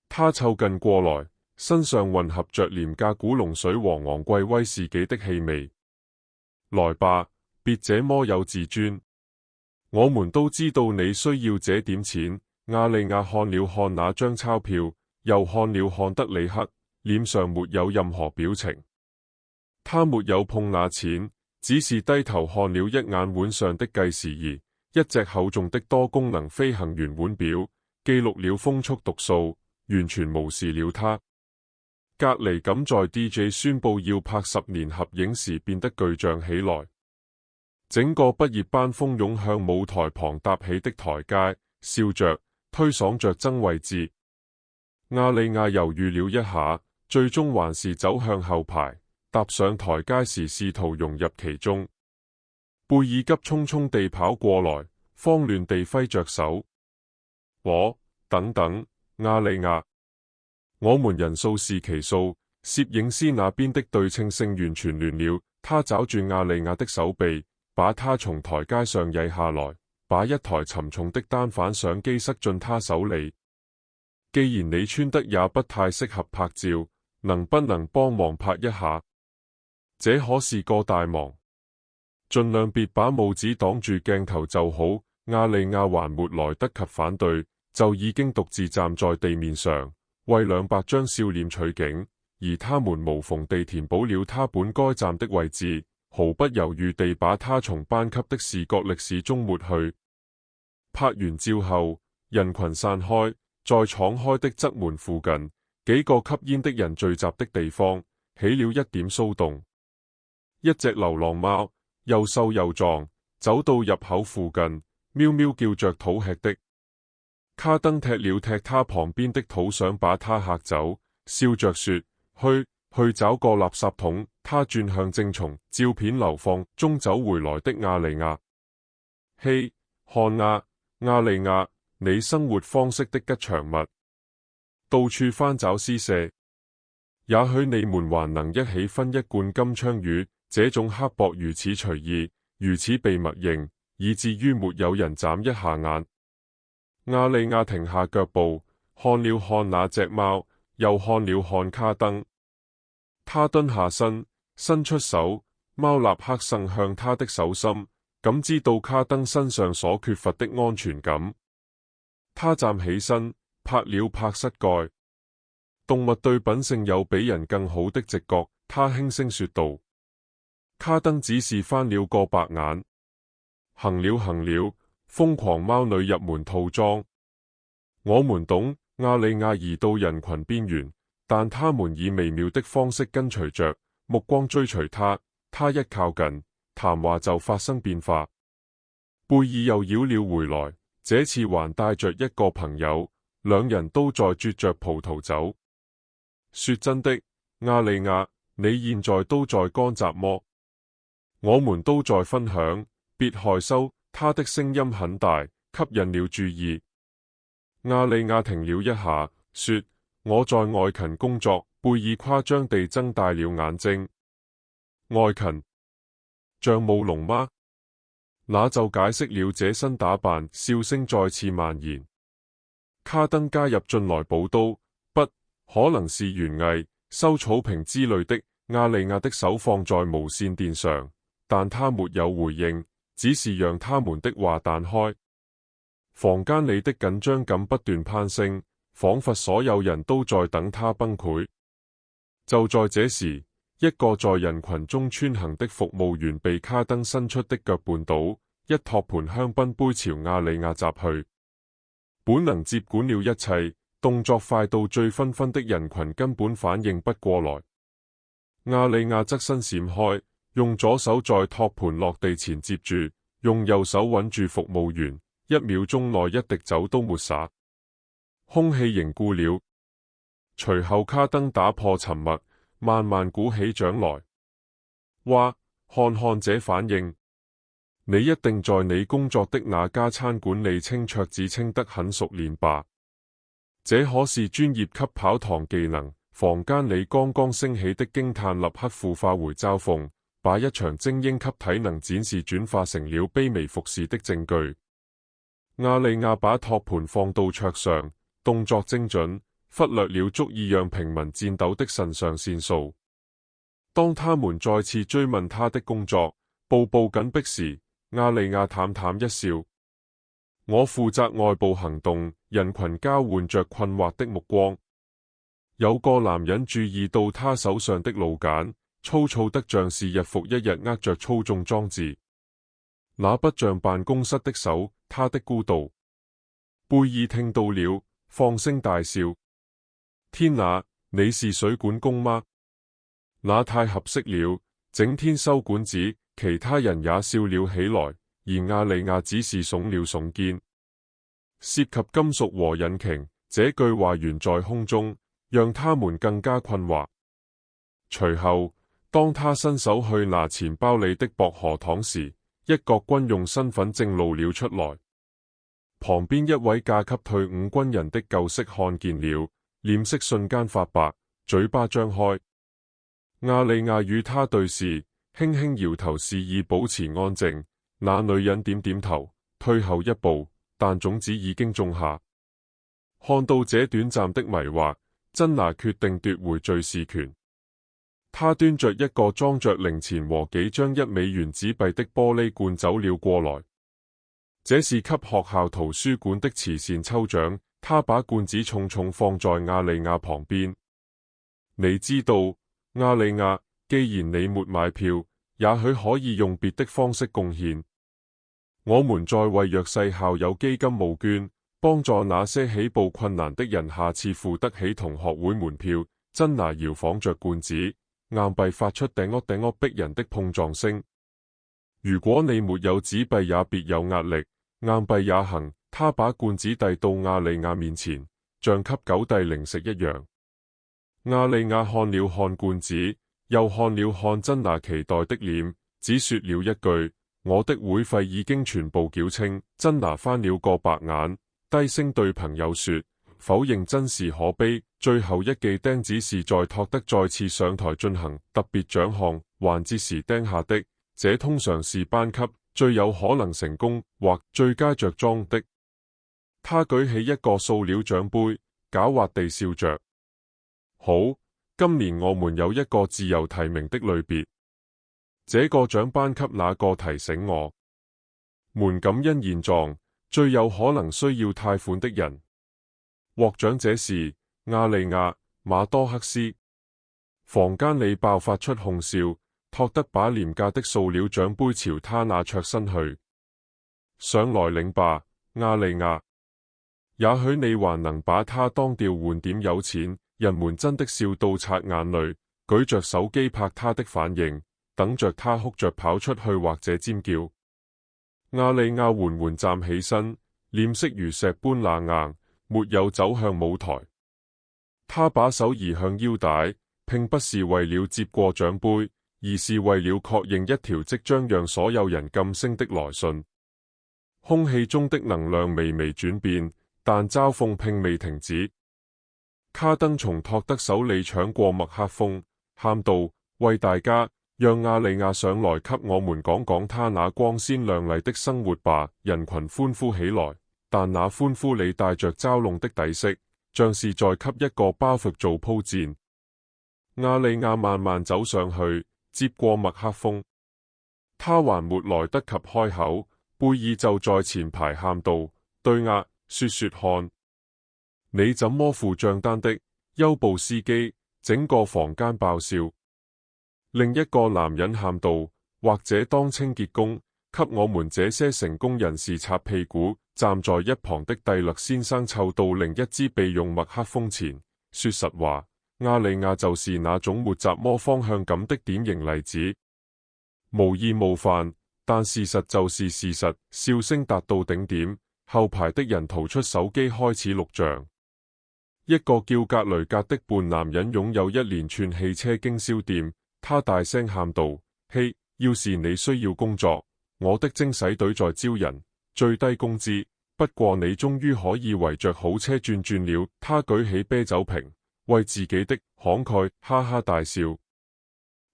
他湊近過來，身上混合着廉價古龍水和昂貴威士忌的氣味。來吧，別這麼有自尊。我們都知道你需要這點錢。亞利亞看了看那張鈔票，又看了看德里克，臉上沒有任何表情。他沒有碰那錢，只是低頭看了一眼碗上的計時儀，一隻厚重的多功能飛行員腕表，記錄了風速讀數，完全無視了他。格尼錦在 DJ 宣布要拍10年合影時變得巨象起來，整個畢業班蜂擁向舞台旁搭起的台階，笑着推搡着爭位置。亞利亞猶豫了一下，最終還是走向後排，踏上台階時試圖融入其中。貝爾急匆匆地跑過來，慌亂地揮着手：我，等等，亞利亞。我們人數是其數，攝影師那邊的對稱性完全亂了。他抓住亞利亞的手臂，把他從台階上曳下來，把一台沉重的單反相機塞進他手裏。既然你穿得也不太適合拍照，能不能幫忙拍一下？這可是個大忙，盡量別把帽子擋住鏡頭就好。亞利亞還沒來得及反對，就已經獨自站在地面上，為200張笑臉取景，而他們無縫地填補了他本該站的位置，毫不猶豫地把他從班級的視覺歷史中抹去。拍完照後，人群散開，在敞開的側門附近，幾個吸煙的人聚集的地方，起了一點騷動。一隻流浪貓，又瘦又壯，走到入口附近，喵喵叫着討吃的。卡登踢了踢他旁邊的土，想把他嚇走，笑着說：去找個垃圾桶。他轉向正從照片流放中走回來的亞利亞。嘿，看啊，亞利亞，你生活方式的吉祥物，到處翻找施捨。也許你們還能一起分一罐金槍魚。這種刻薄如此隨意，如此被默認，以至於沒有人眨一下眼。亞利亞停下腳步，看了看那隻貓，又看了看卡登。他蹲下身，伸出手，貓立刻伸向他的手心，感知到卡登身上所缺乏的安全感。他站起身，拍了拍膝蓋。動物對品性有比人更好的直覺，他輕聲說道。卡登只是翻了個白眼。行了，瘋狂貓女入門套裝。我們懂。亞利亞移到人群邊緣，但他們以微妙的方式跟隨着，目光追隨他。他一靠近，談話就發生變化。貝爾又繞了回來，這次還帶着一個朋友，兩人都在啜着葡萄酒。說真的，亞利亞，你現在都在乾雜麼？我們都在分享，別害羞。他的聲音很大，吸引了注意。亞利亞停了一下，說：我在外勤工作。貝爾誇張地睜大了眼睛。外勤？像務農嗎？那就解釋了這身打扮。笑聲再次蔓延。卡登加入進來補刀，不可能是園藝、收草坪之類的。亞利亞的手放在無線電上，但他沒有回應，只是讓他們的話彈開。房間裏的緊張感不斷攀升，仿佛所有人都在等他崩潰。就在這時，一個在人群中穿行的服務員被卡登伸出的腳絆倒，一托盤香檳杯朝亞利亞砸去。本能接管了一切，動作快到醉醺醺的人群根本反應不過來。亞利亞側身閃開，用左手在托盤落地前接住，用右手穩住服務員。1秒鐘內一滴酒都沒灑，空氣凝固了。隨後卡登打破沉默，慢慢鼓起掌來。哇，看看這反應！你一定在你工作的那家餐館裏清桌子清得很熟練吧？這可是專業級跑堂技能。房間裏剛剛升起的驚嘆立刻腐化回嘲諷，把一場精英級體能展示轉化成了卑微服侍的證據。亞利亞把托盤放到桌上，動作精準，忽略了足以讓平民顫抖的腎上腺素。當他們再次追問他的工作，步步緊迫時，亞利亞淡淡一笑：我負責外部行動。人群交換着困惑的目光。有個男人注意到他手上的老繭，粗糙得像是日復一日握着操縱裝置。那不像辦公室的手，他的孤獨。貝爾聽到了，放聲大笑。天哪，你是水管工嗎？那太合適了，整天收管子。其他人也笑了起來，而亞利亞只是聳了聳肩。涉及金屬和引擎，這句話懸在空中，讓他們更加困惑。隨後，當他伸手去拿錢包裏的薄荷糖時，一個軍用身份證露了出來。旁邊一位嫁給退伍軍人的舊識看見了，臉色瞬間發白，嘴巴張開。亞利亞與他對視，輕輕搖頭示意保持安靜。那女人點點頭，退後一步，但種子已經種下。看到這短暫的迷惑，珍娜決定奪回敘事權。他端着一個裝着零錢和幾張1美元紙幣的玻璃罐走了過來。這是給學校圖書館的慈善抽獎。他把罐子重重放在亞利亞旁邊。你知道，亞利亞，既然你沒買票，也許可以用別的方式貢獻。我們在為弱勢校友基金募捐，幫助那些起步困難的人下次付得起同學會門票。珍娜搖晃着罐子，硬幣發出頂噏頂噏逼人的碰撞聲。如果你沒有紙幣也別有壓力，硬幣也行。他把罐子遞到亞利亞面前，像給狗遞零食一樣。亞利亞看了看罐子，又看了看珍娜期待的臉，只說了一句：我的會費已經全部繳清。珍娜翻了個白眼，低聲對朋友說：否認真是可悲。最後一記釘子是在托德再次上台進行特別獎項環節時釘下的，這通常是頒給最有可能成功或最佳着裝的。他舉起一個塑料獎杯，狡猾地笑着。好，今年我們有一個自由提名的類別，這個獎頒給哪個提醒我們感恩現狀最有可能需要貸款的人。獲獎者是亞利亞·馬多克斯。房間裏爆發出哄笑，托德把廉價的塑料獎杯朝他那戳身去。上來領吧，亞利亞。也許你還能把它當調換點有錢。人們真的笑到擦眼淚，舉着手機拍他的反應，等着他哭着跑出去或者尖叫。亞利亞緩緩站起身，臉色如石般冷硬，沒有走向舞台。他把手移向腰帶，並不是為了接過獎杯，而是為了確認一條即將讓所有人噤聲的來信。空氣中的能量微微轉變，但嘲諷並未停止。卡登從托德手裏搶過麥克風，喊道：為大家，讓亞利亞上來給我們講講他那光鮮亮麗的生活吧。人群歡呼起來，但那歡呼裏帶着嘲弄的底色，像是在給一個包袱做鋪墊。亞利亞慢慢走上去，接過麥克風，他還沒來得及開口，貝爾就在前排喊道：對呀，說說看。你怎麼付賬單的？優步司機，整個房間爆笑。另一個男人喊道：或者當清潔工，給我們這些成功人士擦屁股。站在一旁的蒂勒先生湊到另一支備用麥克風前，說實話，亞利亞就是那種沒什麼方向感的典型例子。無意冒犯，但事實就是事實。笑聲達到頂點，後排的人掏出手機開始錄像。一個叫格雷格的胖男人擁有一連串汽車經銷店，他大聲喊道：嘿，要是你需要工作，我的精洗隊在招人，最低工資。不過你終於可以圍着好車轉了。他舉起啤酒瓶，為自己的慷慨哈哈大笑。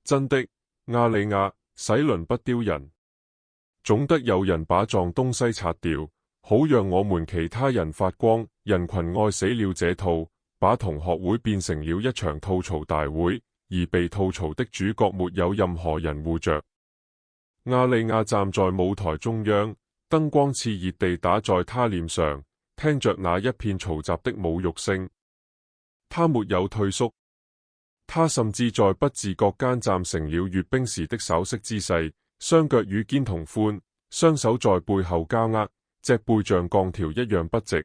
真的，亞利亞，洗輪不丟人，總得有人把髒東西擦掉，好讓我們其他人發光。人群愛死了這套，把同學會變成了一場吐槽大會，而被吐槽的主角沒有任何人護着。亞利亞站在舞台中央，燈光熾熱地打在他臉上，聽着那一片嘈雜的侮辱聲。他沒有退縮，他甚至在不自覺間站成了閱兵時的稍息姿勢，雙腳與肩同寬，雙手在背後交握，脊背像鋼條一樣不直。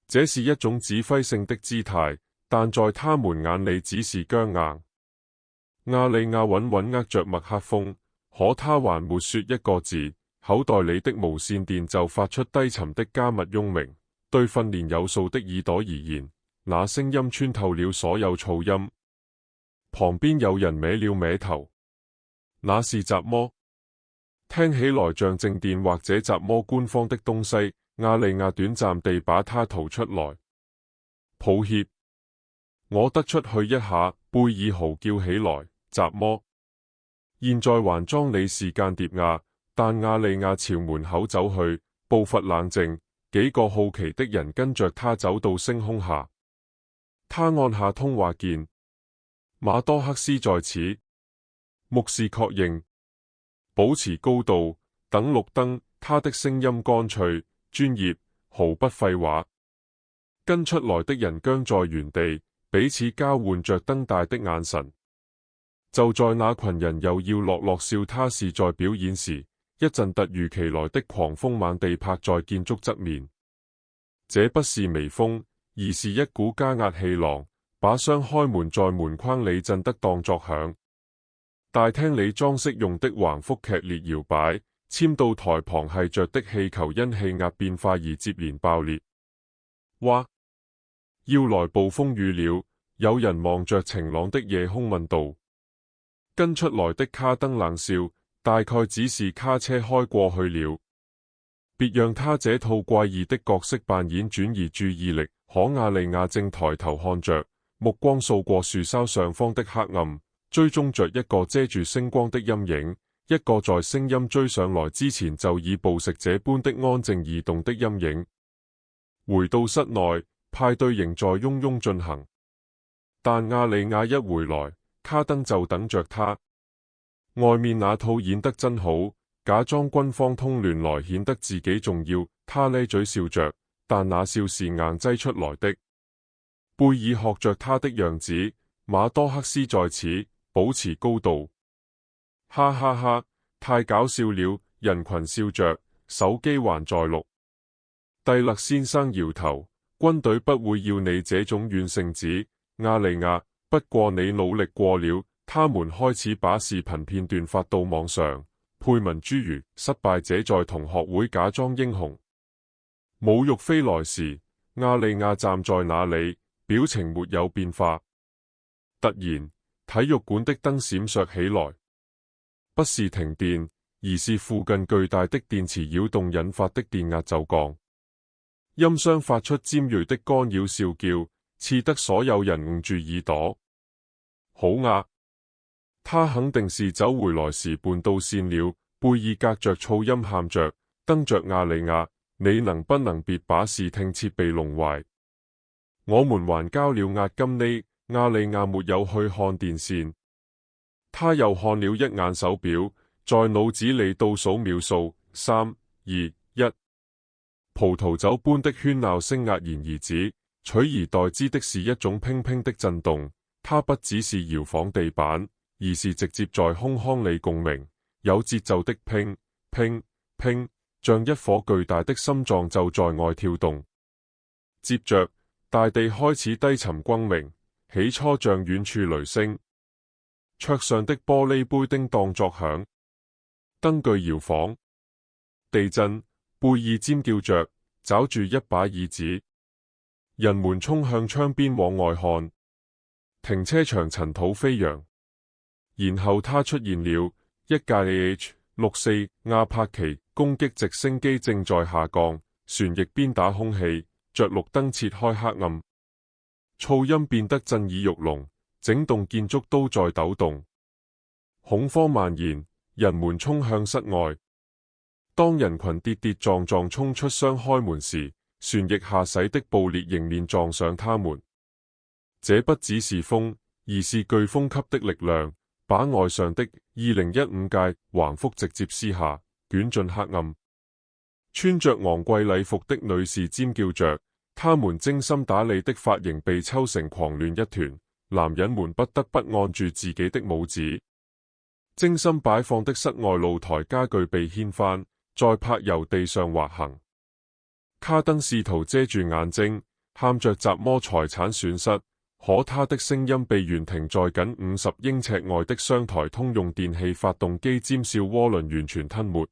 這是一種指揮性的姿態，但在他們眼裏只是僵硬。亞利亞穩穩握着麥克風，可他還沒說一個字，口袋裏的無線電就發出低沉的加密嗡鳴。對訓練有素的耳朵而言，那聲音穿透了所有噪音。旁邊有人歪了歪頭，那是雜魔，聽起來像靜電或者雜魔官方的東西。亞利亞短暫地把它吐出來。抱歉，我得出去一下。貝爾嚎叫起來，雜魔，現在還裝你是間諜啊！但亞利亞朝門口走去，步伐冷靜。幾個好奇的人跟着他走到星空下。他按下通話鍵，馬多克斯在此。牧士確認，保持高度，等綠燈。他的聲音乾脆、專業，毫不廢話。跟出來的人僵在原地，彼此交換着瞪大的眼神。就在那群人又要樂笑他是在表演時，一陣突如其來的狂風猛地拍在建築側面。這不是微風，而是一股加壓氣浪，把雙開門在門框裏震得當作響。大廳裏裝飾用的橫幅劇烈搖擺，簽到台旁繫着的氣球因氣壓變化而接連爆裂。哇！要來暴風雨了，有人望着晴朗的夜空問道。跟出來的卡登冷笑，大概只是卡車開過去了。別讓他這套怪異的角色扮演轉移注意力。可亞利亞正抬頭看着，目光掃過樹梢上方的黑暗，追蹤着一個遮住星光的陰影，一個在聲音追上來之前就以捕食者般的安靜移動的陰影。回到室內，派對仍在嗡嗡進行，但亞利亞一回來，卡登就等着他。外面那套演得真好，假裝軍方通聯來顯得自己重要。他咧嘴笑着，但那笑是硬擠出來的。貝爾學着他的樣子，馬多克斯在此，保持高度。哈哈哈，太搞笑了！人群笑着，手機還在錄。蒂勒先生搖頭，軍隊不會要你這種軟性子，亞利亞。不過你努力過了。他們開始把視頻片段發到網上，配文諸如失敗者在同學會假裝英雄。侮辱飛來時，亞利亞站在那裡，表情沒有變化。突然，體育館的燈閃爍起來，不是停電，而是附近巨大的電磁擾動引發的電壓驟降。音箱發出尖銳的干擾笑叫，刺得所有人捂住耳朵。好啊！他肯定是走回來時絆到線了。貝爾隔着噪音喊着，瞪着亞利亞，你能不能別把視聽設備弄壞？我們還交了押金呢。亞利亞沒有去看電線，他又看了一眼手錶，在腦子裏倒數秒數：3、2、1。葡萄酒般的喧鬧聲戛然而止，取而代之的是一種乒乒的震動。它不只是搖晃地板，而是直接在空腔裏共鳴，有節奏的乒乒乒，像一顆巨大的心臟就在外跳動。接着，大地開始低沉轟鳴，起初像遠處雷聲。桌上的玻璃杯叮當作響，燈具搖晃，地震。貝爾尖叫着，抓住一把椅子。人們衝向窗邊往外看。停車場塵土飛揚，然後他出現了。一架 AH-64亞帕奇攻擊直升機正在下降，旋翼鞭打空氣，着綠燈切開黑暗，噪音變得震耳欲聾，整棟建築都在抖動，恐慌蔓延，人們衝向室外。當人群跌跌撞撞衝出雙開門時，旋翼下駛的暴烈迎面撞上他們。這不只是風，而是颶風級的力量，把外上的2015屆橫幅直接撕下，捲進黑暗。穿着昂貴禮服的女士尖叫着，她們精心打理的髮型被抽成狂亂一團，男人們不得不按住自己的帽子。精心擺放的室外露台家具被掀翻，在柏油地上滑行。卡登試圖遮住眼睛，喊着雜魔財產損失，可他的聲音被懸停在僅50英尺外的雙台通用電氣發動機尖鞘渦輪完全吞沒，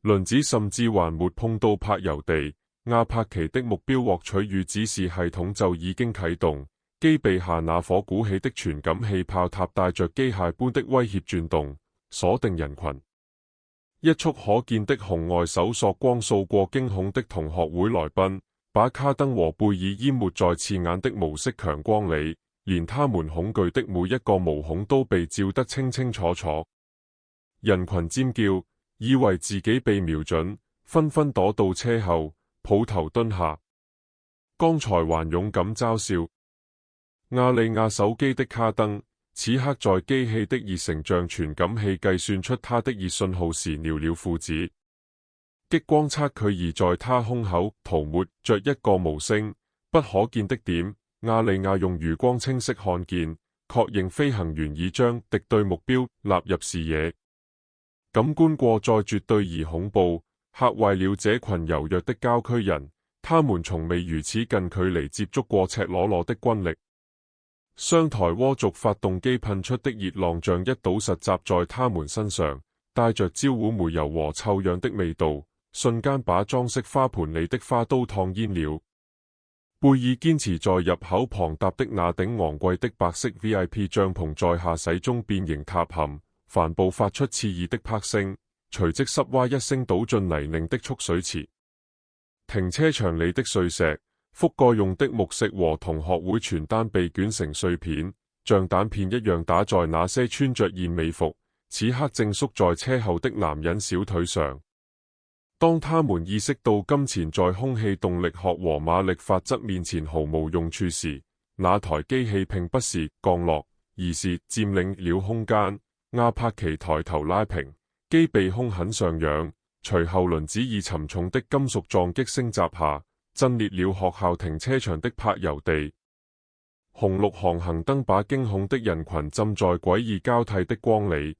輪子甚至還沒碰到柏油地。阿帕奇的目標獲取與指示系統就已經啟動，機臂下那顆鼓起的傳感器炮塔帶着機械般的威脅轉動，鎖定人群。一束可見的紅外搜索光掃過驚恐的同學會來賓，把卡登和貝爾淹沒在刺眼的無色強光裡，連他們恐懼的每一個毛孔都被照得清清楚楚。人群尖叫，以為自己被瞄準，紛紛躲到車後，抱頭蹲下。剛才還勇敢嘲笑亞利亞手機的卡登，此刻在機器的熱成像傳感器計算出他的熱信號時尿了褲子。激光測距儀在他胸口塗抹着一個無聲不可見的點，亞利亞用餘光清晰看見，確認飛行員已將敵對目標納入視野。感官過載絕對而恐怖，嚇壞了這群柔弱的郊區人，他們從未如此近距離接觸過赤裸裸的軍力。雙台渦軸發動機噴出的熱浪像一島實習在他們身上，帶着焦糊煤油和臭氧的味道，瞬間把裝飾花盆裡的花都燙煙了。貝爾堅持在入口旁搭的那頂昂貴的白色 VIP 帳篷在下駛中變形塌陷，帆布發出刺耳的啪聲，隨即濕窪一聲倒進泥濘的蓄水池。停車場裡的碎石、覆蓋用的木飾和同學會傳單被捲成碎片，像彈片一樣打在那些穿着燕尾服、此刻正縮在車後的男人小腿上。當他們意識到金錢在空氣動力學和馬力法則面前毫無用處時，那台機器並不是降落，而是佔領了空間。阿帕奇抬頭拉平，機臂兇狠上揚，隨後輪子以沉重的金屬撞擊聲砸下，震裂了學校停車場的柏油地。紅綠航行燈把驚恐的人群浸在詭異交替的光裡。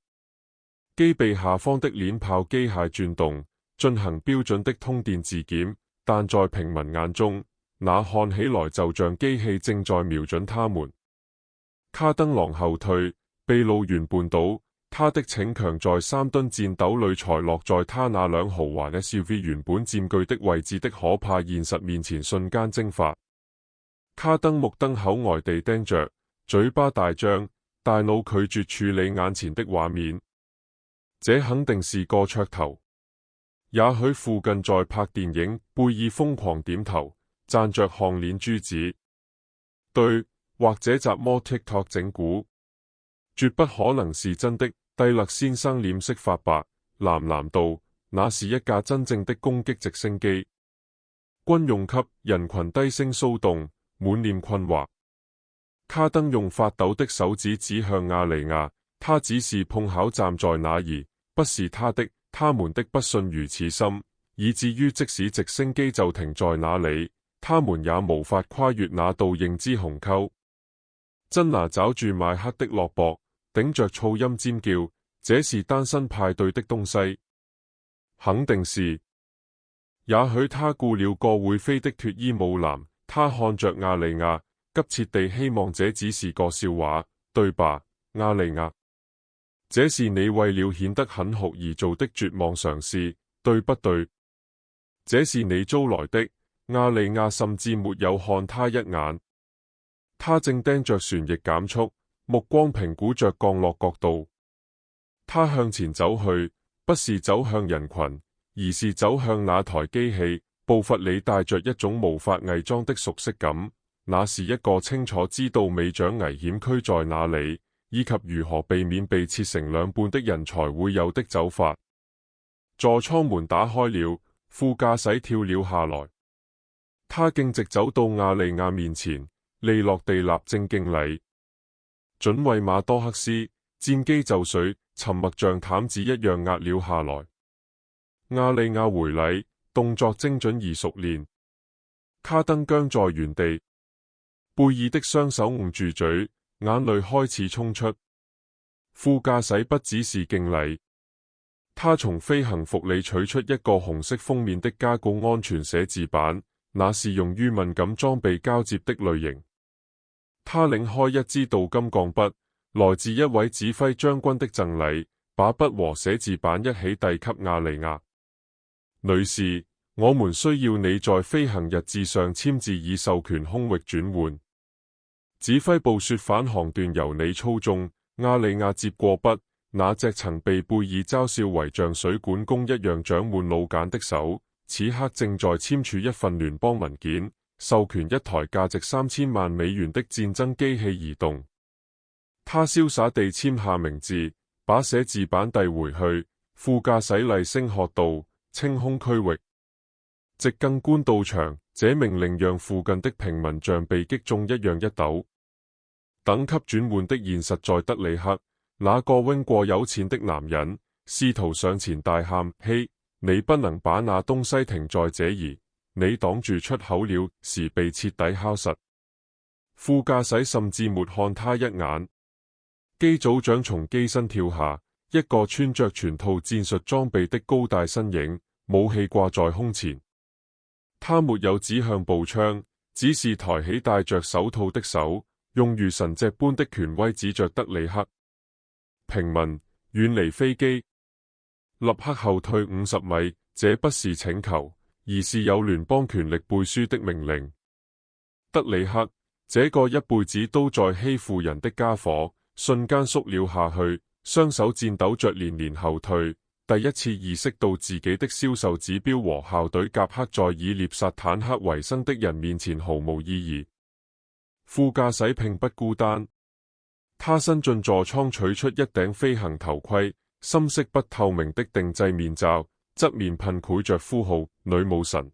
機臂下方的鏈炮機械轉動，進行標準的通電自檢，但在平民眼中，那看起來就像機器正在瞄準他們。卡登狼後退，被路緣絆倒，他的逞強在3噸戰鬥裡才落在他那輛豪華 SUV 原本佔據的位置的可怕現實面前瞬間蒸發。卡登目瞪口呆地盯着，嘴巴大張，大腦拒絕處理眼前的畫面。這肯定是個噱頭。也許附近在拍電影，貝爾瘋狂點頭，讚着項鏈珠子。對，或者雜魔 TikTok 整蠱，絕不可能是真的。蒂勒先生臉色發白，喃喃道：那是一架真正的攻擊直升機。軍用級。人群低聲騷動，滿臉困惑。卡登用發抖的手指指向亞利亞，他只是碰巧站在那兒，不是他的。他們的不信如此深，以至於即使直升機就停在那裡，他們也無法跨越那道認知鴻溝。珍娜抓住邁克的胳膊，頂着噪音尖叫：這是單身派對的東西，肯定是。也許他雇了個會飛的脫衣舞男。他看着亞利亞，急切地希望這只是個笑話，對吧，亞利亞？這是你為了顯得很酷而做的絕望嘗試，對不對？這是你租來的。亞利亞甚至沒有看他一眼，他正盯着旋翼減速，目光評估着降落角度。他向前走去，不是走向人群，而是走向那台機器，步伐裡帶着一種無法偽裝的熟悉感。那是一個清楚知道尾長危險區在哪裡，以及如何避免被切成兩半的人才會有的走法。座艙門打開了，副駕駛跳了下來，他徑直走到亞利亞面前，利落地立正敬禮。準尉馬多克斯，戰機就緒，沉默像毯子一樣壓了下來。亞利亞回禮，動作精準而熟練。卡登僵在原地，貝爾的雙手捂住嘴，眼淚開始衝出。副駕駛不只是敬禮，他從飛行服裡取出一個紅色封面的加固安全寫字板，那是用於敏感裝備交接的類型。他領開一支鍍金鋼筆，來自一位指揮將軍的贈禮，把筆和寫字板一起遞給亞利亞女士。我們需要你在飛行日誌上簽字，以授權空域轉換。指揮部說返航段由你操縱。亞利亞接過筆，那隻曾被貝爾嘲笑為像水管工一樣長滿老繭的手，此刻正在簽署一份聯邦文件，授權一台價值3000萬美元的戰爭機器移動。他瀟灑地簽下名字，把寫字板遞回去。副駕駛厲聲喝道：清空區域。直更官到場，這命令讓附近的平民像被擊中一樣一抖。等級轉換的現實在德里克，那個臃過有錢的男人試圖上前大喊：嘿，你不能把那東西停在這兒！你擋住出口了，時被徹底敲實。副駕駛甚至沒看他一眼。機組長從機身跳下，一個穿着全套戰術裝備的高大身影，武器掛在胸前。他沒有指向步槍，只是抬起戴着手套的手，用如神隻般的權威指着德里克。平民，遠離飛機，立刻後退50米。這不是請求，而是有聯邦權力背書的命令。德里克，這個一輩子都在欺負人的家伙，瞬間縮了下去，雙手顫抖着連連後退。第一次意識到自己的銷售指標和校隊夾克在以獵殺坦克為生的人面前毫無意義。副駕駛並不孤單，他伸進座艙取出一頂飛行頭盔，深色不透明的定製面罩，側面噴繪着呼號女武神。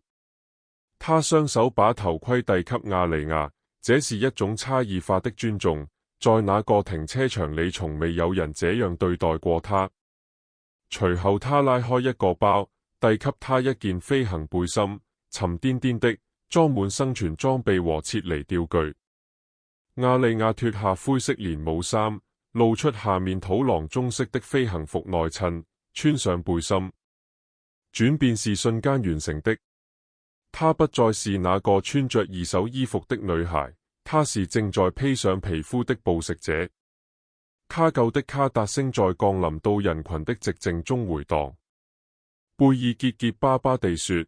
他雙手把頭盔遞給亞利亞，這是一種差異化的尊重，在那個停車場裏從未有人這樣對待過他。隨後他拉開一個包，遞給他一件飛行背心，沉甸甸的，裝滿生存裝備和撤離吊具。亞利亞脫下灰色連帽衫，露出下面土狼棕色的飛行服內襯，穿上背心。轉變是瞬間完成的。她不再是那個穿着二手衣服的女孩，她是正在披上皮膚的捕食者。卡舊的卡達聲在降臨到人群的寂靜中回蕩。貝爾結結巴巴地說：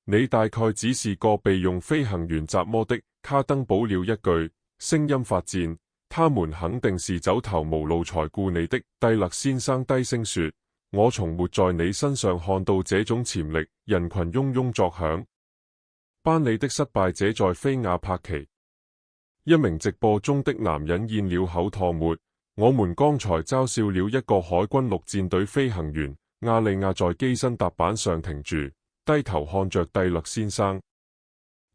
你大概只是個被用飛行員折磨的。卡登補了一句，聲音發顫：他們肯定是走投無路才雇你的。蒂勒先生低聲說：我從沒在你身上看到這種潛力。人群嗡嗡作響。班里的失敗者在菲亞帕奇。一名直播中的男人咽了口唾沫。我們剛才嘲笑了一個海軍陸戰隊飛行員。亞利亞在機身踏板上停住，低頭看着蒂勒先生。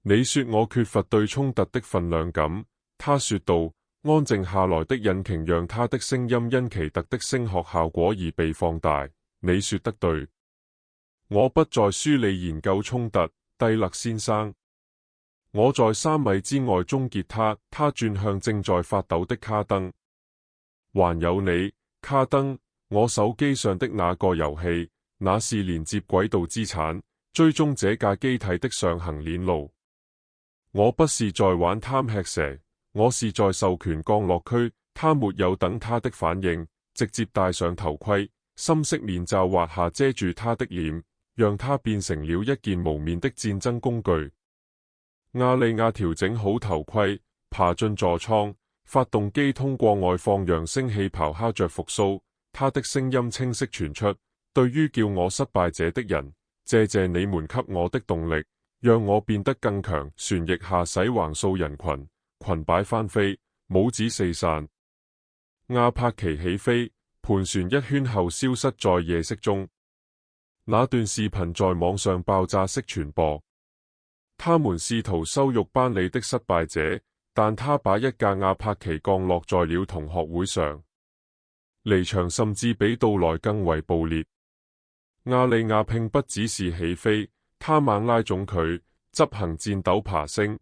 你說我缺乏對衝突的分量感，他說道。安靜下來的引擎讓他的聲音因奇特的聲學效果而被放大。你說得對，我不在書裏研究衝突，蒂勒先生。我在3米之外終結他。他轉向正在發抖的卡登。還有你，卡登，我手機上的那個遊戲，那是連接軌道資產，追蹤這架機體的上行鏈路。我不是在玩貪吃蛇，我是在授權降落區。他沒有等他的反應，直接戴上頭盔，深色面罩滑下遮住他的臉，讓他變成了一件無面的戰爭工具。亞利亞調整好頭盔，爬進座艙。發動機通過外放揚聲器咆哮着復甦，他的聲音清晰傳出：對於叫我失敗者的人，謝謝你們給我的動力，讓我變得更強。旋翼下駛橫掃人群，裙擺翻飛，帽子四散。亞帕奇起飛，盤旋一圈後消失在夜色中。那段視頻在網上爆炸式傳播，他們試圖羞辱班里的失敗者。但他把一架亞帕奇降落在了同學會上，離場甚至比到來更為暴烈。亞利亞並不只是起飛，他猛拉總距，執行顫抖爬升。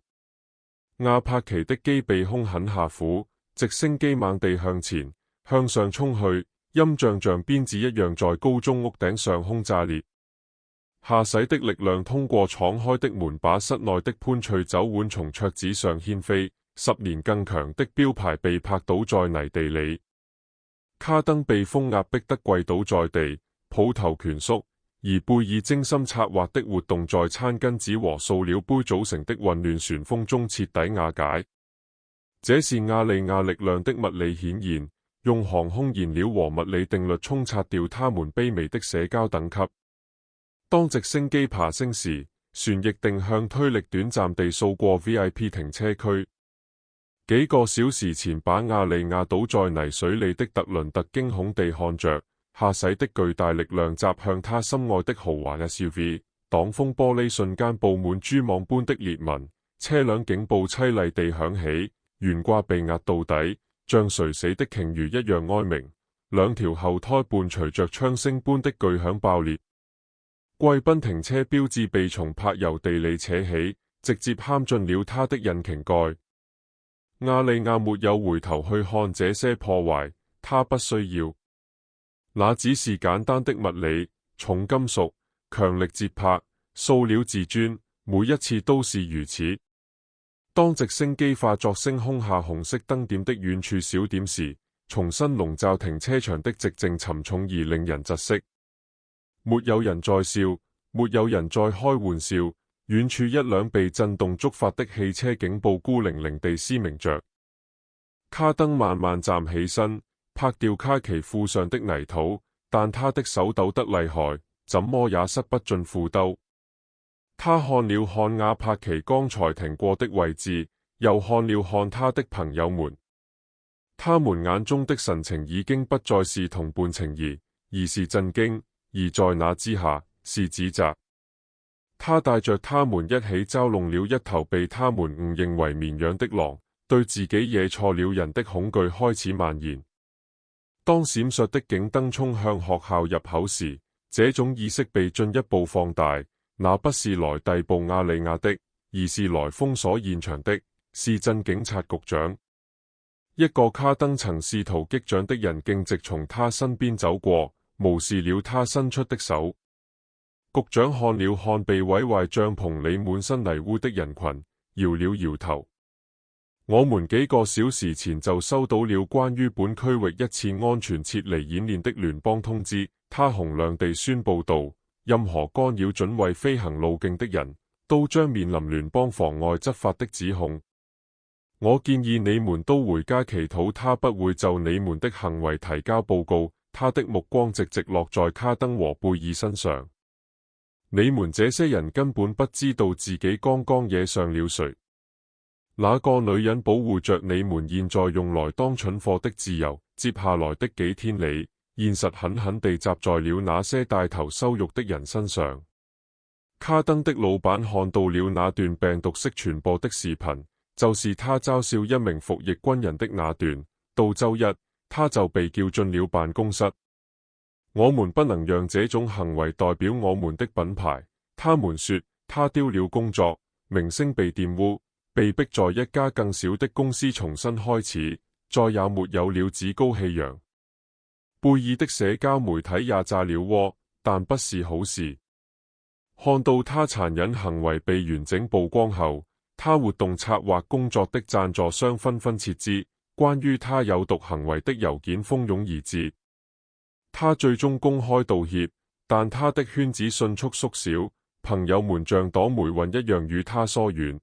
亞帕奇的機臂胸很下俯，直升機猛地向前向上衝去，音像鞭子一樣在高中屋頂上空炸裂。下駛的力量通過敞開的門把室內的潘翠酒碗從桌子上掀飛，10年更強的標牌被拍倒在泥地裏。卡登被風壓迫得跪倒在地，抱頭蜷縮，而貝爾精心策劃的活動在餐巾紙和塑料杯組成的混亂旋風中徹底瓦解。這是亞利亞力量的物理顯現，用航空燃料和物理定律沖刷掉他們卑微的社交等級。當直升機爬升時，旋翼定向推力短暫地掃過 VIP 停車區。幾個小時前把亞利亞倒在泥水裏的特倫特驚恐地看着下駛的巨大力量砸向他心愛的豪華 SUV， 擋風玻璃瞬間布滿蛛網般的裂紋，車輛警報淒厲地響起，懸掛被壓到底，像垂死的鯨魚一樣哀鳴，兩條後胎伴隨着槍聲般的巨響爆裂。貴賓停車標誌被從柏油地裏扯起，直接嵌進了他的引擎蓋。亞利亞沒有回頭去看這些破壞，他不需要，那只是簡單的物理、重金屬、強力節拍、塑料自尊，每一次都是如此。當直升機化作升空下紅色燈點的遠處小點時，重新籠罩停車場的寂靜沉重而令人窒息。沒有人在笑，沒有人在開玩笑。遠處一輛被震動觸發的汽車警報孤零零地嘶鳴着。卡登慢慢站起身，拍掉卡其褲上的泥土，但他的手抖得厲害，怎麼也塞不進褲兜。他看了看阿帕奇剛才停過的位置，又看了看他的朋友們，他們眼中的神情已經不再是同伴情誼，而是震驚，而在那之下是指責。他帶着他們一起嘲弄了一頭被他們誤認為綿羊的狼，對自己惹錯了人的恐懼開始蔓延。當閃爍的警燈衝向學校入口時，這種意識被進一步放大。那不是來逮捕亞利亞的，而是來封鎖現場的，是鎮警察局長。一個卡登曾試圖擊掌的人徑直從他身邊走過，無視了他伸出的手。局長看了看被毀壞帳篷裏滿身泥污的人群，搖了搖頭。我們幾個小時前就收到了關於本區域一次安全撤離演練的聯邦通知，他洪亮地宣布道，任何干擾準尉飛行路徑的人都將面臨聯邦妨礙執法的指控。我建議你們都回家祈禱他不會就你們的行為提交報告。他的目光直直落在卡登和貝爾身上。你們這些人根本不知道自己剛剛惹上了誰。那個女人保護着你們現在用來當蠢貨的自由。接下來的幾天裏，現實狠狠地砸在了那些帶頭羞辱的人身上。卡登的老闆看到了那段病毒式傳播的視頻，就是他嘲笑一名服役軍人的那段。到周一，他就被叫進了辦公室。我們不能讓這種行為代表我們的品牌。他們說他丟了工作，名聲被玷污，被迫在一家更小的公司重新開始，再也沒有了趾高氣揚。貝爾的社交媒體也炸了鍋，但不是好事。看到他殘忍行為被完整曝光後，他活動策劃工作的贊助商紛紛撤資，關於他有毒行為的郵件蜂擁而至。他最終公開道歉，但他的圈子迅速縮小，朋友們像躲霉運一樣與他疏遠。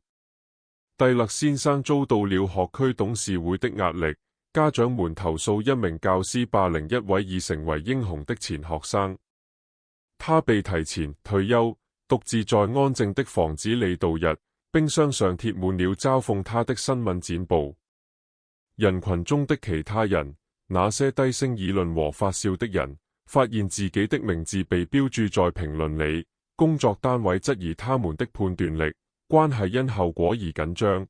蒂勒先生遭到了學區董事會的壓力，家長們投訴一名教師霸凌一位已成為英雄的前學生。他被提前退休，獨自在安靜的房子裏度日，冰箱上貼滿了嘲諷他的新聞剪報。人群中的其他人，那些低聲議論和發笑的人，發現自己的名字被標注在評論裏，工作單位質疑他們的判斷力，關係因後果而緊張。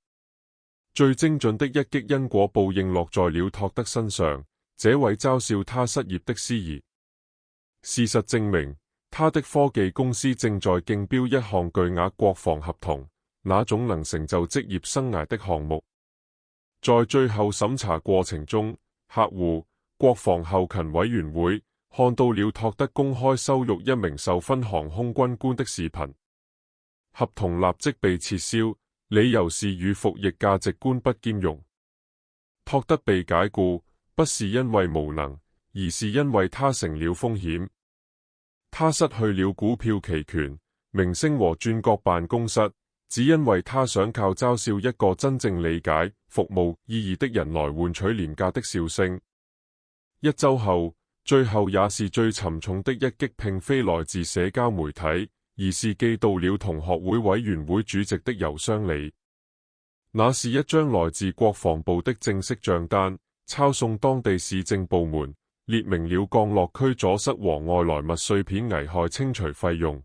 最精準的一擊因果報應落在了托德身上，這位嘲笑他失業的司儀。事實證明，他的科技公司正在競標一項巨額國防合同，那種能成就職業生涯的項目。在最後審查過程中，客戶、國防後勤委員會、看到了托德公開羞辱一名受勳航空軍官的視頻，合同立即被撤銷，理由是與服役價值觀不兼容。托德被解僱不是因為無能，而是因為他成了風險。他失去了股票期權、明星和鑽角辦公室，只因為他想靠嘲笑一個真正理解服務意義的人來換取廉價的笑聲。一周後，最後也是最沉重的一擊，並非來自社交媒體，而是寄到了同學會委員會主席的郵箱裡。那是一張來自國防部的正式賬單，抄送當地市政部門，列明了降落區阻塞和外來物碎片危害清除費用。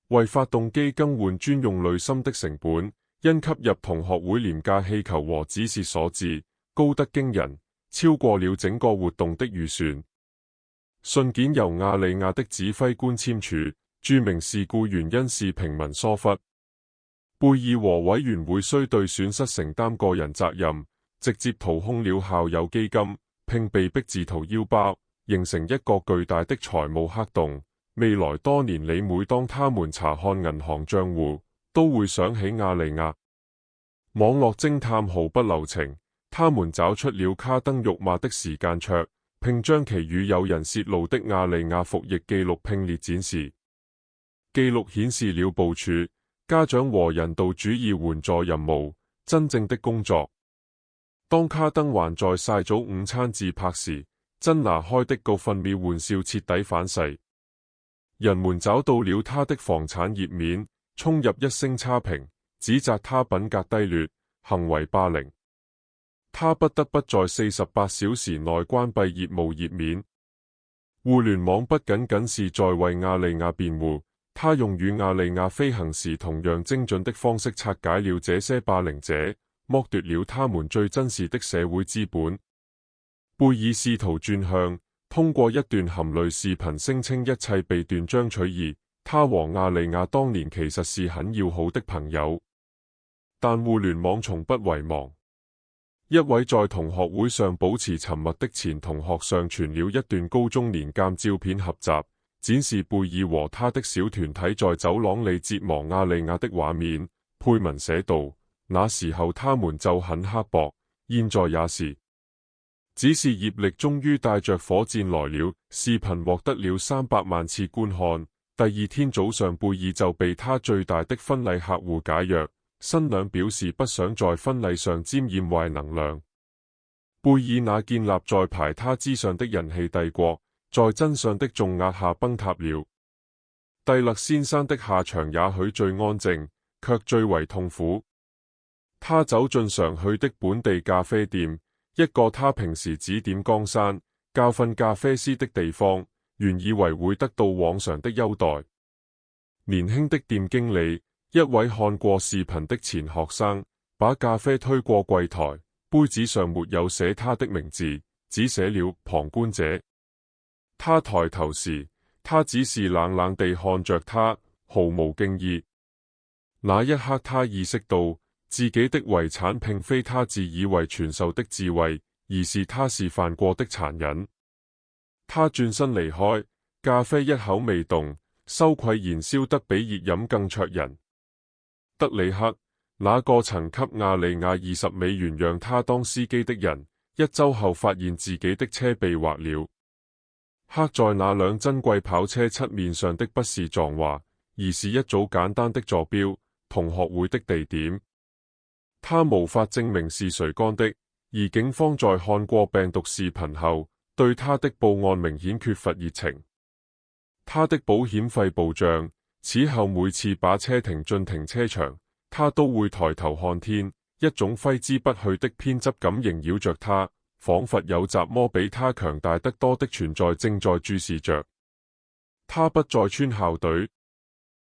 為發動機更換專用濾芯的成本，因吸入同學會廉價氣球和指示所致，高得驚人，超過了整個活動的預算。信件由亞利亞的指揮官簽署，註明事故原因是平民疏忽。貝爾和委員會須對損失承擔個人責任，直接掏空了校友基金，並被迫自掏腰包，形成一個巨大的財務黑洞。未來多年裡，每當他們查看銀行賬戶，都會想起亞利亞。網絡偵探毫不留情，他們找出了卡登辱罵的時間戳，並將其與有人洩露的亞利亞服役記錄並列展示。記錄顯示了部署、家長和人道主義援助任務真正的工作。當卡登還在曬早午餐自拍時，真拿開的嗰份秒玩笑徹底反噬。人們找到了他的房產頁面，衝入一聲差評，指責他品格低劣、行為霸凌。他不得不在48小時內關閉業務頁面。互聯網不僅僅是在為亞利亞辯護，他用與亞利亞飛行時同樣精準的方式拆解了這些霸凌者，剝奪了他們最真實的社會資本。貝爾試圖轉向，通過一段含淚視頻聲稱一切被斷章取義，他和亞利亞當年其實是很要好的朋友。但互聯網從不遺忘。一位在同學會上保持沉默的前同學上傳了一段高中年鑑照片合集，展示貝爾和他的小團體在走廊裡折磨亞利亞的畫面。配文寫道：那時候他們就很刻薄，現在也是。只是業力終於帶着火箭來了。視頻獲得了300萬次觀看。第二天早上，貝爾就被他最大的婚禮客戶解約。新娘表示不想在婚禮上沾染壞能量。貝爾那建立在排他之上的人氣帝國，在真相的重壓下崩塌了。蒂勒先生的下場也許最安靜，卻最為痛苦。他走進常去的本地咖啡店，一個他平時指點江山、教訓咖啡師的地方，原以為會得到往常的優待。年輕的店經理，一位看過視頻的前學生，把咖啡推過櫃台，杯子上沒有寫他的名字，只寫了旁觀者。他抬頭時，他只是冷冷地看着他，毫無敬意。那一刻，他意識到自己的遺產並非他自以為傳授的智慧，而是他示範過的殘忍。他轉身離開，咖啡一口未動，羞愧燃燒得比熱飲更灼人。德里克，那個曾給亞利亞20美元讓他當司機的人，一周後發現自己的車被劃了。刻在那輛珍貴跑車漆面上的不是狀話，而是一組簡單的坐標，同學會的地點。他無法證明是誰幹的，而警方在看過病毒視頻後，對他的報案明顯缺乏熱情。他的保險費暴漲。此後每次把車停進停車場，他都會抬頭看天，一種揮之不去的偏執感縈繞着他，仿佛有雜魔比他強大得多的存在正在注視着。他不再穿校隊，